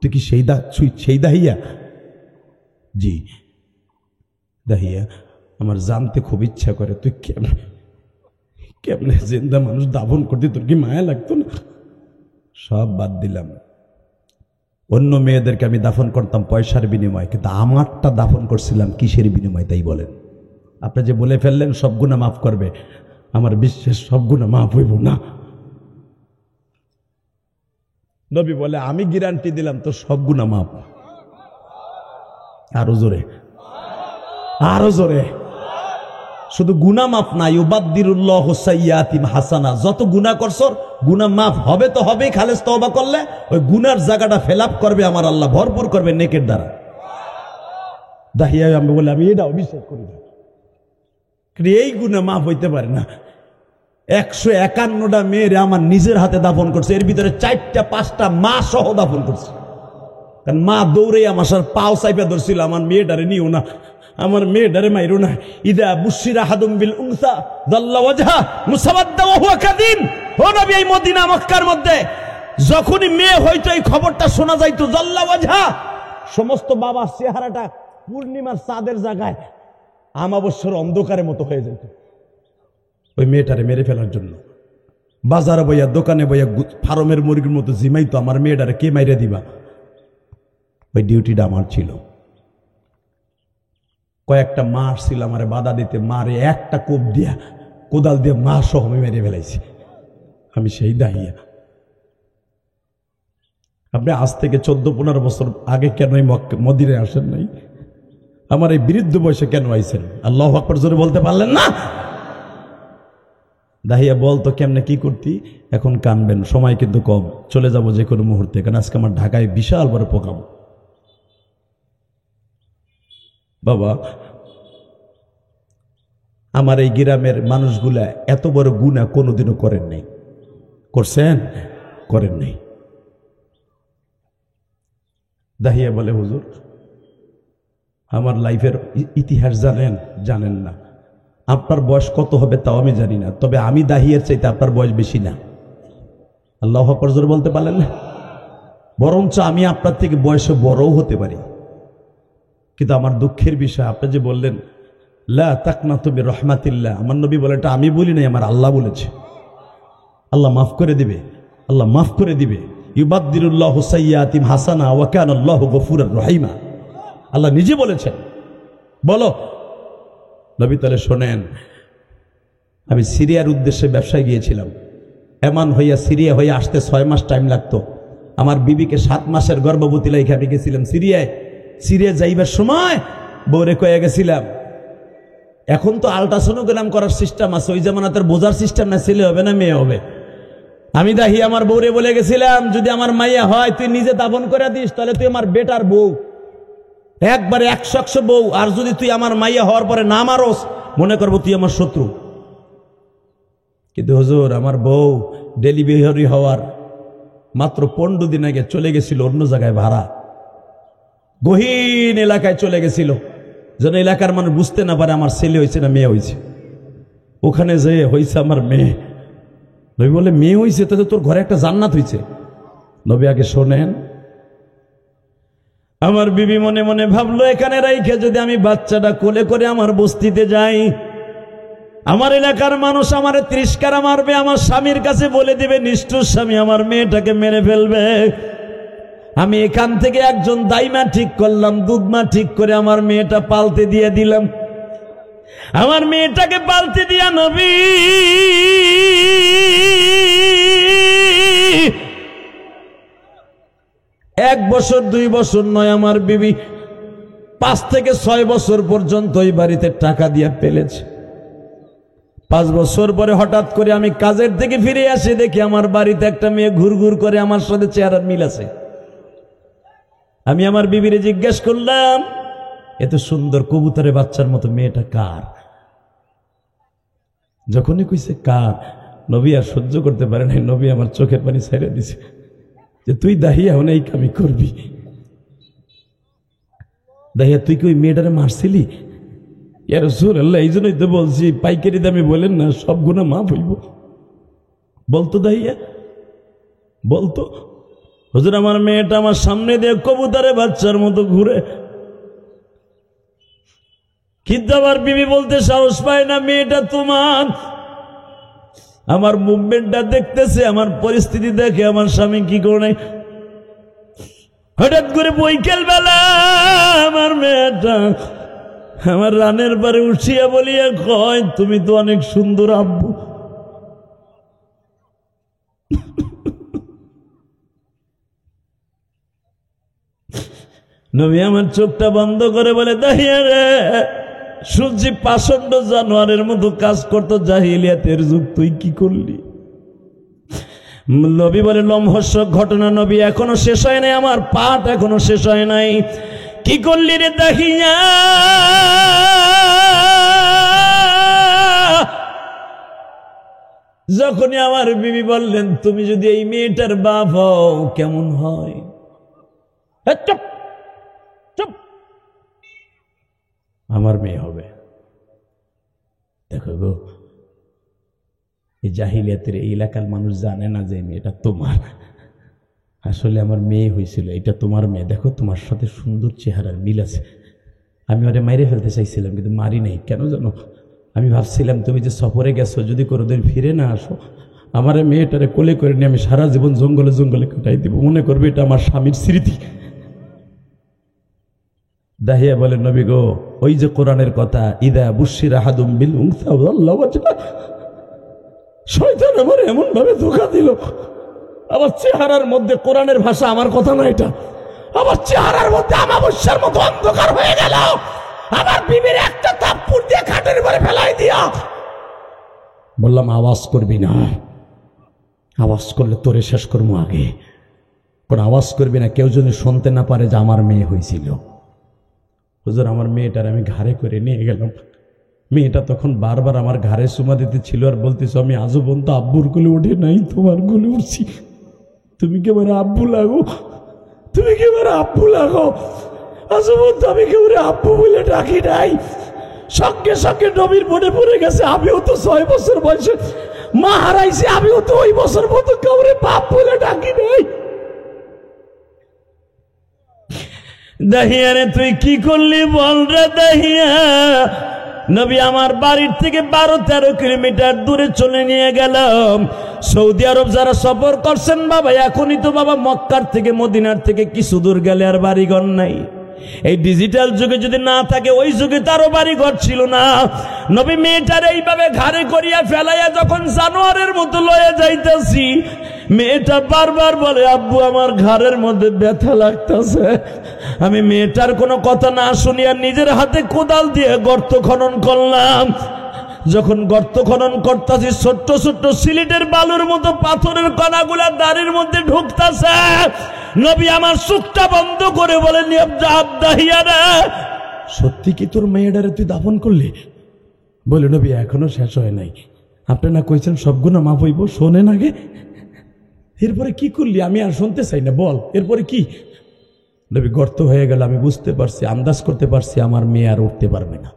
তুই কি সেই দাহিয়া? জি দাহিয়া, আমার জানতে খুব ইচ্ছা করে তুই কেমনে জিন্দা মানুষ দাফন করতি, তোর কি মায়া লাগতো না? সব বাদ দিলাম। অন্য মেয়েদেরকে আমি দাফন করতাম পয়সার বিনিময়ে, কিন্তু আমারটা দাফন করছিলাম কিসের বিনিময়ে তাই বলেন? আপনি যে বলে ফেললেন সব গুনাহ মাফ করবে, আমার বিশ্বাস সব গুনাহ মাফ হইব না। নবী বলে আমি গ্যারান্টি দিলাম তো সব গুনাহ মাফ। আরো জোরে, আরো জোরে। শুধু গুনাহ মাফ না, ইউবাদদিরুল্লাহু সাইয়্যাতিম হাসানা। যত গুনাহ করছো গুনাহ মাফ হবে তো হবেই, খালেস তওবা করলে ওই গুনার জায়গাটা ফিল আপ করবে আমার আল্লাহ, ভরপুর করবে নেকের দ্বারা। দাহিয়া আমি বলে আমি এটাও বিশ্বাস করি না, এই গুনাহ মাফ হইতে পারে না। 151টা মেয়েরে আমার নিজের হাতে দাফন করছে, এর ভিতরে 4টা 5টা মা সহ দাফন করছে। কারণ মা দৌড়ে আমার সাথে পাও চাইপা ধরছিল, আমার মেয়েটারে নিও না, আমার মেয়েটারে মাইরো না। ইদা বুশিরা হাদুম বিল উনসা যাল্লা ওয়াজহা মুসাওয়াদ্দা ওয়া হুয়া কাদিম। ও নবী, এই মদিনা মক্কার মধ্যে যখনই মেয়ে হইতো এই খবরটা শোনা যাইতো, যাল্লা ওয়াজহা, সমস্ত বাবার চেহারাটা পূর্ণিমার চাঁদের জায়গায় আমাবস্যার অন্ধকারের মতো হয়ে যেত। ওই মেয়েটারে মেরে ফেলার জন্য বাজারে বইয়া দোকানে বইয়া ফার্মের মুরগির মতো জিমাইতো, আমার মেয়েটারে কে মাইরে দিবা। ওই ডিউটিটা আমার ছিল। কয়েকটা মাস ছিল আমারে বাধা দিতে, মারে একটা কোপ দিয়া কোদাল দিয়ে মা সহ আমি মেরে ফেলাইছি। আমি সেই দাহিয়া। আপনি আজ থেকে 14-15 বছর আগে কেন মদিনায় আসেন নাই? আমার এই বৃদ্ধ বয়সে কেন আইছেন? আল্লাহু আকবার জোরে বলতে পারলেন না? দাহিয়া বলতো কেমনে কি করতি। এখন কানবেন, সময় কিন্তু কম, চলে যাব যে কোনো মুহূর্তে, কারণ আজকে আমার ঢাকায় বিশাল বড় প্রোগ্রাম। বাবা, আমার এই গ্রামের মানুষগুলা এত বড় গুনাহ কোনোদিনও করেন নাই। করছেন? করেন নাই। দাহিয়া বলে হুজুর আমার লাইফের ইতিহাস জানেন? জানেন না। আপনার বয়স কত হবে তাও আমি জানি না, তবে আমি দাহিয়ার চাইতে আপনার বয়স বেশি না। আল্লাহু আকবার জোরে বলতে পারলেন না? বরঞ্চ আমি আপনার থেকে বয়সে বড়ও হতে পারি। কিন্তু আমার দুঃখের বিষয়, আপনি যে বললেন লা তাকনাতু মির রাহমাতিল্লাহ, আমার নবী বলে এটা আমি বলি নাই, আমার আল্লাহ বলেছে। আল্লাহ মাফ করে দিবে, আল্লাহ মাফ করে দিবে। ইউবাদদিরুল্লাহু সাইয়্যাতিম হাসানা ওয়া কানাল্লাহু গফুরুর রহিমা, আল্লাহ নিজে বলেছেন। বলো নবী, তাহলে শোনেন, আমি সিরিয়ার উদ্দেশ্যে ব্যবসায় গিয়েছিলাম। এমন হইয়া সিরিয়া হইয়া আসতে 6 মাস টাইম লাগতো। আমার বিবিকে 7 মাসের গর্ভবতী লাইখে আমি গেছিলাম সিরিয়ায়। সিরিয়া যাইবার সময় বউরে কয়ে গেছিলাম, এখন তো আল্ট্রাসোনোগ্রাম করার সিস্টেম আছে, ওই জামানাতের বোঝার সিস্টেম না, ছেলে হবে না মেয়ে হবে। আমি দাহি আমার বউরে বলে গেছিলাম, যদি আমার মাইয়া হয় তুই নিজে দাফন করে দিস, তাহলে তুই আমার বেটার বউ, একবারে 100 বউ। আর যদি তুই আমার মাইয়া হওয়ার পরে না মারস, মনে করবো তুই আমার শত্রু। কিন্তু হুজুর, আমার বউ ডেলিভারি হওয়ার মাত্র 15 দিন আগে চলে গেছিল অন্য জায়গায় ভাড়া, গহীন এলাকায় চলে গেছিল, যেন এলাকার মানুষ বুঝতে না পারে আমার ছেলে হয়েছে না মেয়ে হয়েছে। ওখানে যে হয়েছে আমার মেয়ে। নবী বলে মেয়ে হয়েছে তাহলে তোর ঘরে একটা জান্নাত হয়েছে। নবী আগে শোনেন, আমার বিবি মনে মনে ভাবলো এখানে রাইখে যদি আমি বাচ্চাটা কোলে করে আমার বস্তিতে যাই, আমার এলাকার মানুষ আমারে তিরস্কার মারবে, আমার স্বামীর কাছে বলে দিবে নিষ্ঠুর স্বামী আমার মেয়েটাকে মেরে ফেলবে। আমি এখান থেকে একজন দাইমা ঠিক করলাম, দুধমা ঠিক করে আমার মেয়েটা পালতে দিয়ে দিলাম। আমার মেয়েটাকে পালতে দিয়া নবী 1 বছর 2 বছর নয়, আমার বিবি 5 থেকে 6 বছর পর্যন্ত ওই বাড়িতে টাকা দিয়ে পেলেছে। 5 বছর পরে হঠাৎ করে আমি কাজের থেকে ফিরে আসি, দেখি আমার বাড়িতে একটা মেয়ে ঘুরঘুর করে, আমার সাথে চেহারার মিল আছে। আমি আমার বিবিরে জিজ্ঞেস করলাম, এত সুন্দর কবুতরের বাচ্চার মতো মেয়েটা কার? যখনই কইছে কার, নবী আর সহ্য করতে পারে নাই। নবী আমার চোখের পানি ছাইড়া দিছে যে তুই দাহিয়া হনে এই কামি করবি। দাহিয়া তুই কি ওই মেয়েটারে মারছিলি? ইয়া রাসূলুল্লাহ, এই জন্যই তো বলছি পাইকারি দামে বলেন না, সব গুনাহ মাফ হইব। বলতো দাহিয়া, বলতো হুজুর আমার মেয়েটা আমার সামনে দিয়ে কবুতরের বাচ্চার মতো ঘুরে, কিন্তু আমার বিবি বলতে সাহস পায় না মেয়েটা তোমার। আমার মুভমেন্টটা দেখতেছে, আমার পরিস্থিতি দেখে আমার স্বামী কি করে। হঠাৎ করে বৈকাল বেলা আমার মেয়েটা আমার রানের পারে উঠিয়া বলিয়া কয়, তুমি তো অনেক সুন্দর আব্বু। নবী আমার চোখটা বন্ধ করে বলে, দাহিয়া রে, সূর্যি পাষণ্ড জানোয়ারের মতো কাজ করতো জাহিলিয়াতের যুগ, তুই কি করলি? নবী বলে, লম্হস্বক ঘটনা নবী, এখনো শেষ হয় নাই, আমার পাঠ এখনো শেষ হয় নাই। কি করলি রে দাহিয়া? যখনই আমার বিবি বললেন, তুমি যদি এই মেয়েটার বাপ হও কেমন হয়? চুপ চুপ, আমার মেয়ে হবে। দেখো গো, এই জাহিলিয়াতের এই এলাকার মানুষ জানে না যে মেয়েটা তোমার। আসলে আমার মেয়ে হয়েছিল, এটা তোমার মেয়ে। দেখো তোমার সাথে সুন্দর চেহারার মিল আছে। আমি ওরে মাইরে ফেলতে চাইছিলাম, কিন্তু মারি নাই। কেন জানো? আমি ভাবছিলাম তুমি যে সফরে গেছো, যদি কোনোদিন ফিরে না আসো, আমার মেয়েটারে কোলে করে নিয়ে আমি সারা জীবন জঙ্গলে জঙ্গলে কাটাই দিব, মনে করবে এটা আমার স্বামীর স্মৃতি। দাহিয়া বলে, নবী গো, ওই যে কোরআনের কথা, ইদা বুশিরা আহাদুম বিল উনসা ওয়াল্লা ওয়াজহা, শয়তান আমার এমন ভাবে ধোঁকা দিল। আমার চেহারার মধ্যে কোরআনের ভাষা, আমার কথা না এটা, আমার চেহারার মধ্যে আমাবস্যার মতো অন্ধকার হয়ে গেল। আমার বিবির একটা থাপ্পড় দিয়ে খাটের উপরে ফেলাই দিয়া বললাম, আওয়াজ করবি না, আওয়াজ করলে তোরে শেষ করবো আগে। কোন আওয়াজ করবি না, কেউ যদি শুনতে না পারে যে আমার মেয়ে হয়েছিল। হুজুর, আমার মেয়েটার আমি ঘাড়ে করে নিয়ে গেলাম। মেয়েটা তখন বারবার আমার ঘাড়ে চুমা দিতে ছিল আর বলতেছ, আমি আজও পর্যন্ত আব্বুর কোলে উঠে নাই, তোমার কোলে উঠছি। তুমি কি আমার আব্বু লাগো? তুমি কি আমার আব্বু লাগো? আজও পর্যন্ত আমি কেউরে আব্বু বলে ডাকি নাই। সঙ্গে সঙ্গে নবীর মনে পড়ে গেছে, আমিও তো 6 বছর বয়সে মা হারাইছি, আমিও তো ওই বছর মতো কাউরে বাপ বলে ডাকি নাই। দাহিয়া রে, তুই কি করলি বল রে দাহিয়া? নবী আমার বাড়ির থেকে 12-13 কিলোমিটার দূরে চলে নিয়ে গেলাম। সৌদি আরব যারা সফর করছেন বাবা, এখনই তো বাবা মক্কার থেকে মদিনার থেকে কিছু দূর গেলে আর বাড়িঘর নাই। এই ডিজিটাল যুগে যদি না থাকে, ওই যুগে তারও বাড়িঘর ছিল না। নবী মেয়েটার এইভাবে ঘাড়ে করিয়া ফেলাইয়া যখন জানোয়ারের মতো লয়ে যাইতেছি, মেয়েটা বারবার বলে, আব্বু আমার ঘাড়ের মধ্যে ব্যথা লাগতেছে। আমি মেয়েটার কোনো কথা না শুনিয়া নিজের হাতে কোদাল দিয়ে গর্ত খনন করলাম। যখন গর্ত খনন করতেছি, ছোট্ট ছোট্ট সিলেটের বালুর মতো পাথরের কণাগুলা দাড়ির মধ্যে ঢুকতেছে। নবী আমার চোখটা বন্ধ করে বলেন, দাহিয়ারা, সত্যি কি তোর মেয়েটারে তুই দাফন করলি? বলে, নবী এখনো শেষ হয় নাই, আপনি না কইছেন সব গুনাহ মাফ হইব, শোনেন আগে। এরপরে কি করলি? আমি আর শুনতে চাই না, বল এরপরে কি? নবী, গর্ত হয়ে গেল, আমি বুঝতে পারছি, আন্দাজ করতে পারছি আমার মেয়ে আর উঠতে পারবে না।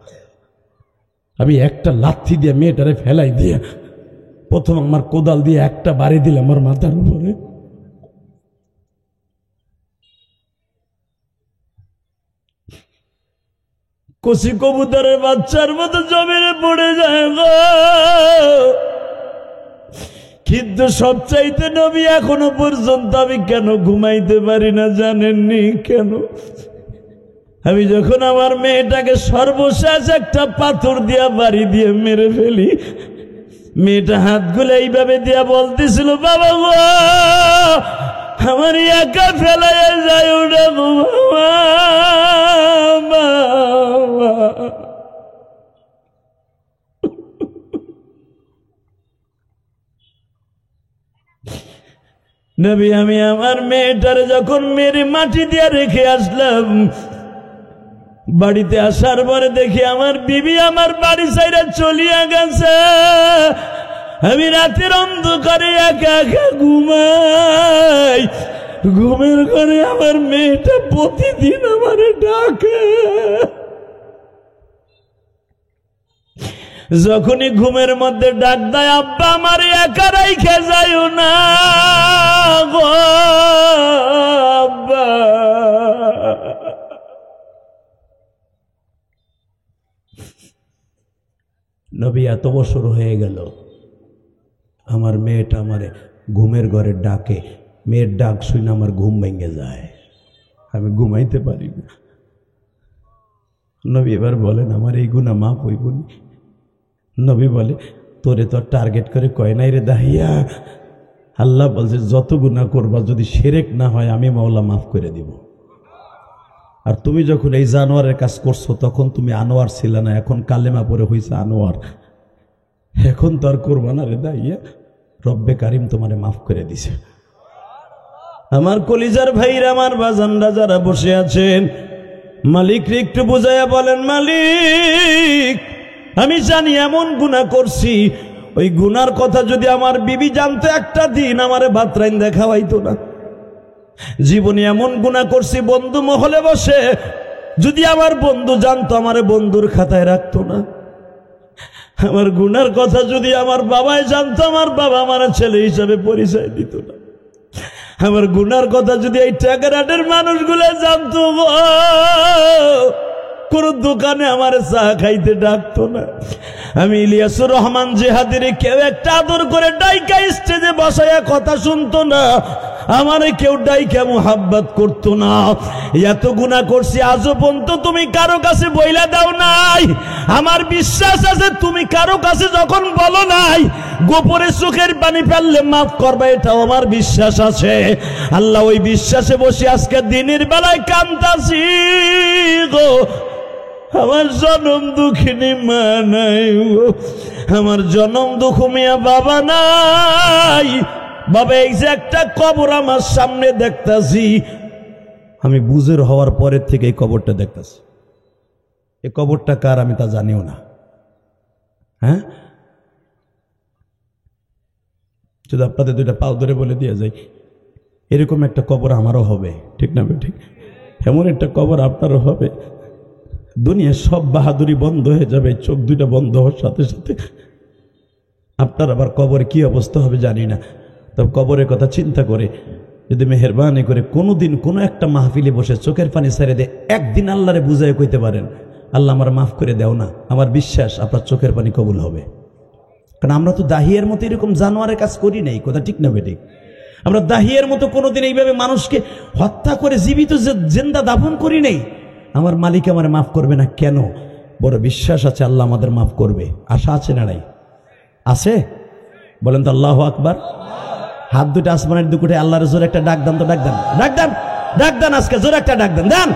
আমি একটা লাথি দিয়ে মেয়েটারে ফেলাই দিয়ে প্রথম আমার কোদাল দিয়ে একটা বাড়ি দিলাম আমার মাথার উপরে। কচি কবুতরের বাচ্চার মতো জমিনে পড়ে যায় গো। কিন্তু সবচাইতে নবী এখনো পর্যন্ত আমি কেন ঘুমাইতে পারি না জানেননি কেন? আমি যখন আমার মেয়েটাকে সর্বশেষ একটা পাথর দিয়া বাড়ি দিয়ে মেরে ফেলি, মেয়েটা হাতগুলো এইভাবে দিয়া বলতেছিল, বাবা গো, আমার একা ফেলাইয়া যায় ওটা গো বাবা। নবী আমি আমার মেয়েটারে যখন মেরে মাটি দিয়ে রেখে আসলাম, বাড়িতে আসার পরে দেখি আমার বিবি আমার বাড়ি সাইডে চলিয়া গেছে। আমি রাতের অন্ধকারে একা একা ঘুমাই। ঘুমের ঘরে আমার মেয়েটা প্রতিদিন আমারে ডাকে। যখনই ঘুমের মধ্যে ডাক দেয়, আব্বা আমার একা রাইখা যাইও না গো আব্বা। নবী এত বছর হয়ে গেল, আমার মেয়েটা আমারে ঘুমের ঘরে ডাকে, মেয়ের ডাক শুনে আমার ঘুম ভেঙে যায়, আমি ঘুমাইতে পারি না। নবী এবার বলেন আমার এই গুনাহ মাফ হইব না? নবী বলে তোরে তো টার্গেট করে কয় নাই রে দাহিয়া, আল্লাহ বলছে যত গুনাহ করবা যদি শিরক না হয় আমি মাওলা মাফ করে দিব। আর তুমি যখন এই জানোয়ারের কাজ করছো তখন তুমি আনোয়ার ছিল না, এখন কালেমা পড়ে হইছে আনোয়ার, এখন তো আর করবা না রে দাহিয়া, রব্বে কারিম তোমারে মাফ করে দিছে। আমার কলিজার ভাইরা, আমার বাজানরা যারা বসে আছেন, মালিককে একটু বুঝাইয়া বলেন, মালিক আমি জানি এমন গুনাহ করছি, ওই গুনার কথা যদি আমার বিবি জানতো একটা দিন আমারে ভাত রাইন্দা খাওয়াইতো না। জীবনে এমন গুনাহ করছি বন্ধু মহলে বসে, যদি আমার বন্ধু জানতো আমারে বন্ধুর খাতায় রাখতো না। আমার গুনার কথা যদি আমার বাবাই জানতো আমার বাবা আমার ছেলে হিসাবে পরিচয় দিত না। আমার গুনার কথা যদি এই টাকারাটের মানুষগুলো জানতো, কোন দোকানে আমার চা খাইতে ডাকতো না। আমি ইলিয়াসুর রহমান জিহাদের কেউ একটা আদর করে ডাইকা স্টেজে বসাইয়া কথা শুনতো না, আমারে কেউ ডাইকা মুহাব্বত করতো না। এত গুনাহ করছি আজও পর্যন্ত তুমি কারো কাছে বইলা দাও নাই। আমার বিশ্বাস আছে তুমি কারো কাছে যখন বলো নাই গোপনে চোখের পানি ফেললে মাফ করবে, এটাও আমার বিশ্বাস আছে। আল্লাহ ওই বিশ্বাসে বসে আজকে দিনের বেলায় কান্দাছি গো, আমার জনম দুঃখিনী মা নাই, আমার জনম দুঃখ মিয়া বাবা নাই। বাবা এই যে একটা কবর আমার সামনে দেখতাছি, আমি বুঝের হওয়ার পরের থেকে এই কবরটা দেখতাছি। এই কবরটা কার আমি তা জানিও না। হ্যাঁ, যদি আপনাদের দুইটা পাও ধরে বলে দিয়ে যাই, এরকম একটা কবর আমারও হবে, ঠিক না ঠিক? এমন একটা কবর আপনারও হবে। দুনিয়ার সব বাহাদুরি বন্ধ হয়ে যাবে, চোখ দুইটা বন্ধ হওয়ার সাথে সাথে আপনার আবার কবরে কি অবস্থা হবে জানি না। তবে কবরের কথা চিন্তা করে যদি মেহেরবানি করে কোনোদিন কোনো একটা মাহফিলে বসে চোখের পানি ছেড়ে দিয়ে একদিন আল্লাহরে বুঝায় কইতে পারেন, আল্লাহ আমার মাফ করে দেও না, আমার বিশ্বাস আপনার চোখের পানি কবুল হবে। কারণ আমরা তো দাহিয়ার মতো এরকম জানোয়ারের কাজ করি নাই, কথা ঠিক না বেঠিক? আমরা দাহিয়ার মতো কোনোদিন এইভাবে মানুষকে হত্যা করে জীবিত জিন্দা দাফন করি নাই। আমার মালিক আমার মাফ করবে না কেন? বড় বিশ্বাস আছে আল্লাহ আমাদের মাফ করবে। আশা আছে না নাই? আছে? বলেন তো আল্লাহু আকবার। হাত দুটো আসমানের দিকে উঠে আল্লাহর জোরে একটা ডাক দেন তো, ডাক দেন, ডাক দেন, ডাক দেন, আজকে জোরে একটা ডাক দেন, দেন।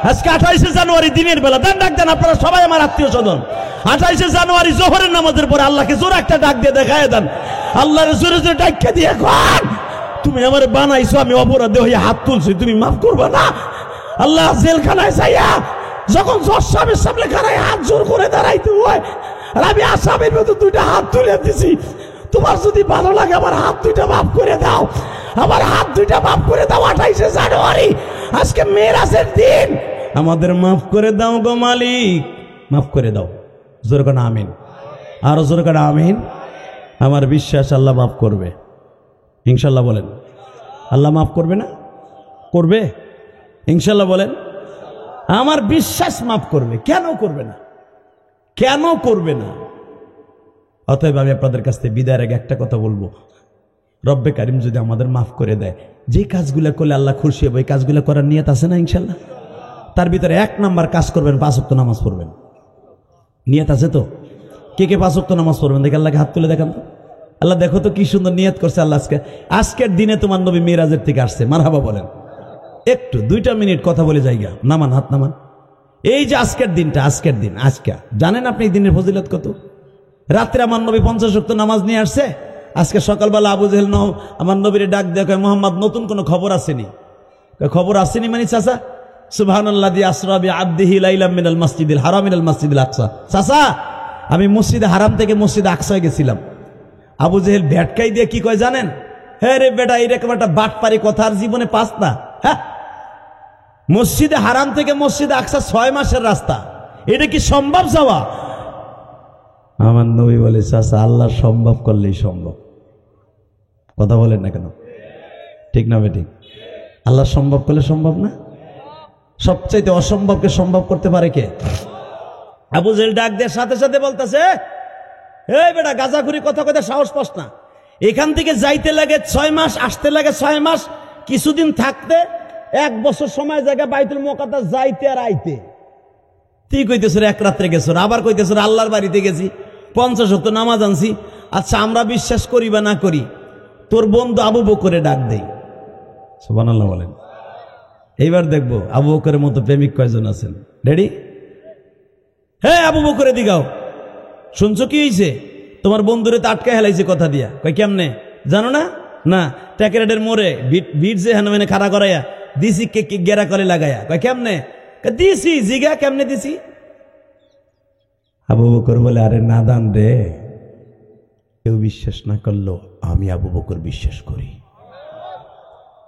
আজকে 28শে জানুয়ারি দিনের বেলা দেন, ডাক দেন। আপনারা সবাই আমার আত্মীয় স্বজন 28শে জানুয়ারি জোহরের নামাজের পরে আল্লাহকে জোরে একটা ডাক দিয়ে দেখায় দেন। আল্লাহর জোরে জোরে ডাককে দিয়ে কোন তুমি আমারে বানাইছো, আমি অপরাধী হয়ে হাত তুলছি, তুমি মাফ করবে না? আল্লাহ জেলখানায় যাইয়া যখন জজ সাহেবের সামনে খানায় হাত জোর করে দাঁড়াইতে হয়, আর আমি আসামের মতো দুইটা হাত তুলে দিছি, তোমার যদি ভালো লাগে আমার হাত দুইটা মাফ করে দাও, আমার হাত দুইটা মাফ করে দাও। 28শে জানুয়ারি আজকে মেরাজের দিন, আমাদের মাফ করে দাও গো মালিক, মাফ করে দাও। জোরে করে আমিন, আরো জোরে করে আমিন। আমার বিশ্বাস আল্লাহ মাফ করবে ইনশাল্লাহ। বলেন আল্লাহ মাফ করবে না? করবে ইনশাল্লাহ। বলেন আমার বিশ্বাস মাফ করবে। কেন করবে না? কেন করবে না? অতএব আমি আপনাদের কাছ থেকে বিদায়ের আগে একটা কথা বলবো, রব্বে কারিম যদি আমাদের মাফ করে দেয়, যে কাজগুলো করলে আল্লাহ খুশি হবে ওই কাজগুলো করার নিয়ত আছে না ইনশাল্লাহ? তার ভিতরে 1 নাম্বার কাজ করবেন, 5 ওয়াক্ত নামাজ পড়বেন। নিয়ত আছে তো? কে কে 5 ওয়াক্ত নামাজ পড়বেন দেখে আল্লাহকে হাত তুলে দেখান তো। আল্লাহ দেখো তো কি সুন্দর নিয়ত করছে আল্লাহ, আজকের দিনে তোমার নবী মিরাজের থেকে আসছে, মারহাবা বলেন। একটু 2টা মিনিট কথা বলে যাইগা, নামান হাত নামান। এই যে আজকের দিনটা, আজকের দিন, আজকে জানেন আপনি এই দিনের ফজিলত কত? রাত্রে আমার নবী 50 ওয়াক্ত নামাজ নিয়ে আসছে। আজকে সকালবেলা আবু জেহেল আমার নবীর ডাক দেয়া কয়, মোহাম্মদ নতুন কোনো খবর আসেনি? খবর আসেনি মানে চাচা, সুবহানাল্লাযী আসরা বিআবদিহি লাইলাম মিনাল মাসজিদিল হারাম ইলাল মাসজিদিল আকসা। চাচা আমি মসজিদে হারাম থেকে মসজিদে আকসায় গেছিলাম। আবু জেহেল ভেটকাই দিয়ে কি কয় জানেন? হ্যাঁ রে বেটা, এরকম একটা বাটপারি কথা আর জীবনে পাস না। হ্যাঁ, মসজিদে হারাম থেকে মসজিদে আকসা 6 মাসের রাস্তা, এটা কি সম্ভব যাওয়া? আমার নবী বলে, চাচা আল্লাহ সম্ভব করলেই সম্ভব। কথা বলেন না কেন? ঠিক না বেঠিক? আল্লাহ সম্ভব করলে সম্ভব না? সবচাইতে অসম্ভবকে সম্ভব করতে পারে কে? আবু জেহেল ডাক দেওয়ার সাথে সাথে বলতেছে, এই বেটা গাঁজাখুরি কথা কইতে সাহস পাস না, এখান থেকে যাইতে লাগে 6 মাস, আসতে লাগে 6 মাস, কিছুদিন থাকতে 1 বছর সময় জায়গা বাইতুল মুকাদ্দাস যাইতে আর আইতে। তুই কইতেছ এক রাত্রে গেছ, আবার কইতেছ আল্লাহর বাড়িতে গেছি, 50 ওয়াক্ত নামাজ আনছি। আচ্ছা আমরা বিশ্বাস করি বা না করি, তোর বন্ধু আবু বকরে ডাক দেই, সুবহানাল্লাহ বলেন। এইবার দেখবো আবু বকরের মতো প্রেমিক কয়জন আছেন। রেডি? হ্যাঁ আবু বকরে দিগাও, শুনছো কি হয়েছে? তোমার বন্ধুরে তো আটকে হেলাইছে কথা দিয়া। কই কেমনে জানো না? না, ট্যাকেরেটের মোড়ে ভিড় যে হানুমানে খাড়া করাইয়া দিছি, কে গেরা করে লাগাইয়া। কই কেমনে? দিছি। জিগা কেমনে দিছি? আবু বকর বলে, আরে নাদান রে, কেউ বিশ্বাস না করলো আমি আবু বকর বিশ্বাস করি।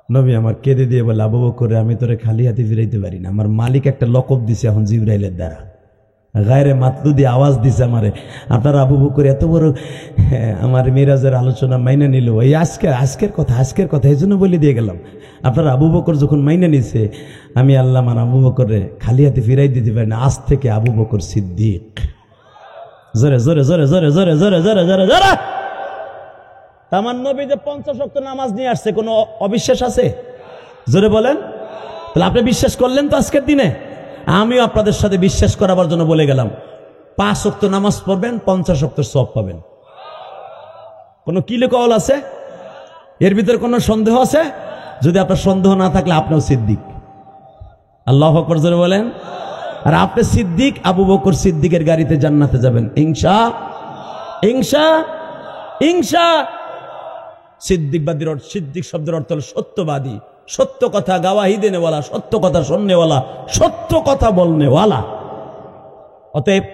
নবী আমার কেঁদে দিয়ে বলে, আবু বকর আমি তোরে খালি হাতে ফিরাইতে পারি না, আমার মালিক একটা লকব দিছে এখন জিবরাইলের দ্বারা, গায়রে মাতলু দিয়ে আওয়াজ দিছে আমারে। আপনার আবু বকর এত বড় আমার মিরাজের আলোচনা মাইনা নিল, এই আজকের কথা এই জন্য বলে দিয়ে গেলাম। আপনার আবু বকর যখন মাইনা নিছে, আমি আল্লাহ আমার আবু বকরে খালি হাতে ফিরাই দিতে পারি না। আজ থেকে আবু বকর সিদ্দিক। জোরে জোরে জোরে জোরে জোরে জোরে জোরে জোরে জোরে। আমার নবী যে 50 ওয়াক্ত নামাজ নিয়ে আসছে, কোনো অবিশ্বাস আছে? জোরে বলেন। তাহলে আপনি বিশ্বাস করলেন তো আজকের দিনে। আমিও আপনাদের সাথে বিশ্বাস করাবার জন্য বলে গেলাম, 5 ওয়াক্ত নামাজ পড়বেন, 50 ওয়াক্ত সওয়াব পাবেন। কোনো কিলে কওয়াল আছে? এর ভিতরে কোনো সন্দেহ আছে? যদি আপনার সন্দেহ না থাকলে আপনিও সিদ্দিক। আল্লাহু আকবার জোরে বলেন। আর আপনি সিদ্দিক, আবু বকর সিদ্দিকের গাড়িতে জান্নাতে যাবেন ইনশা। সিদ্দিকবাদীর সিদ্দিক শব্দের অর্থ হল সত্যবাদী, সত্য কথা গাওয়াহি দেনেওয়ালা, সত্য কথা শুননেওয়ালা, সত্য কথা বলনেওয়ালা। অতএব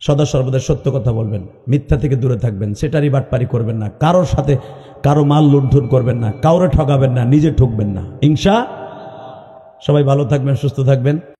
সদা সর্বদা সত্য কথা বলবেন, মিথ্যা থেকে দূরে থাকবেন, সেটারই বাটপারি করবেন না, কারোর সাথে কারো মাল লুণ্ঠন করবেন না, কাউরে ঠকাবেন না, নিজে ঠকবেন না। ইনশা। সবাই ভালো থাকবেন, সুস্থ থাকবেন।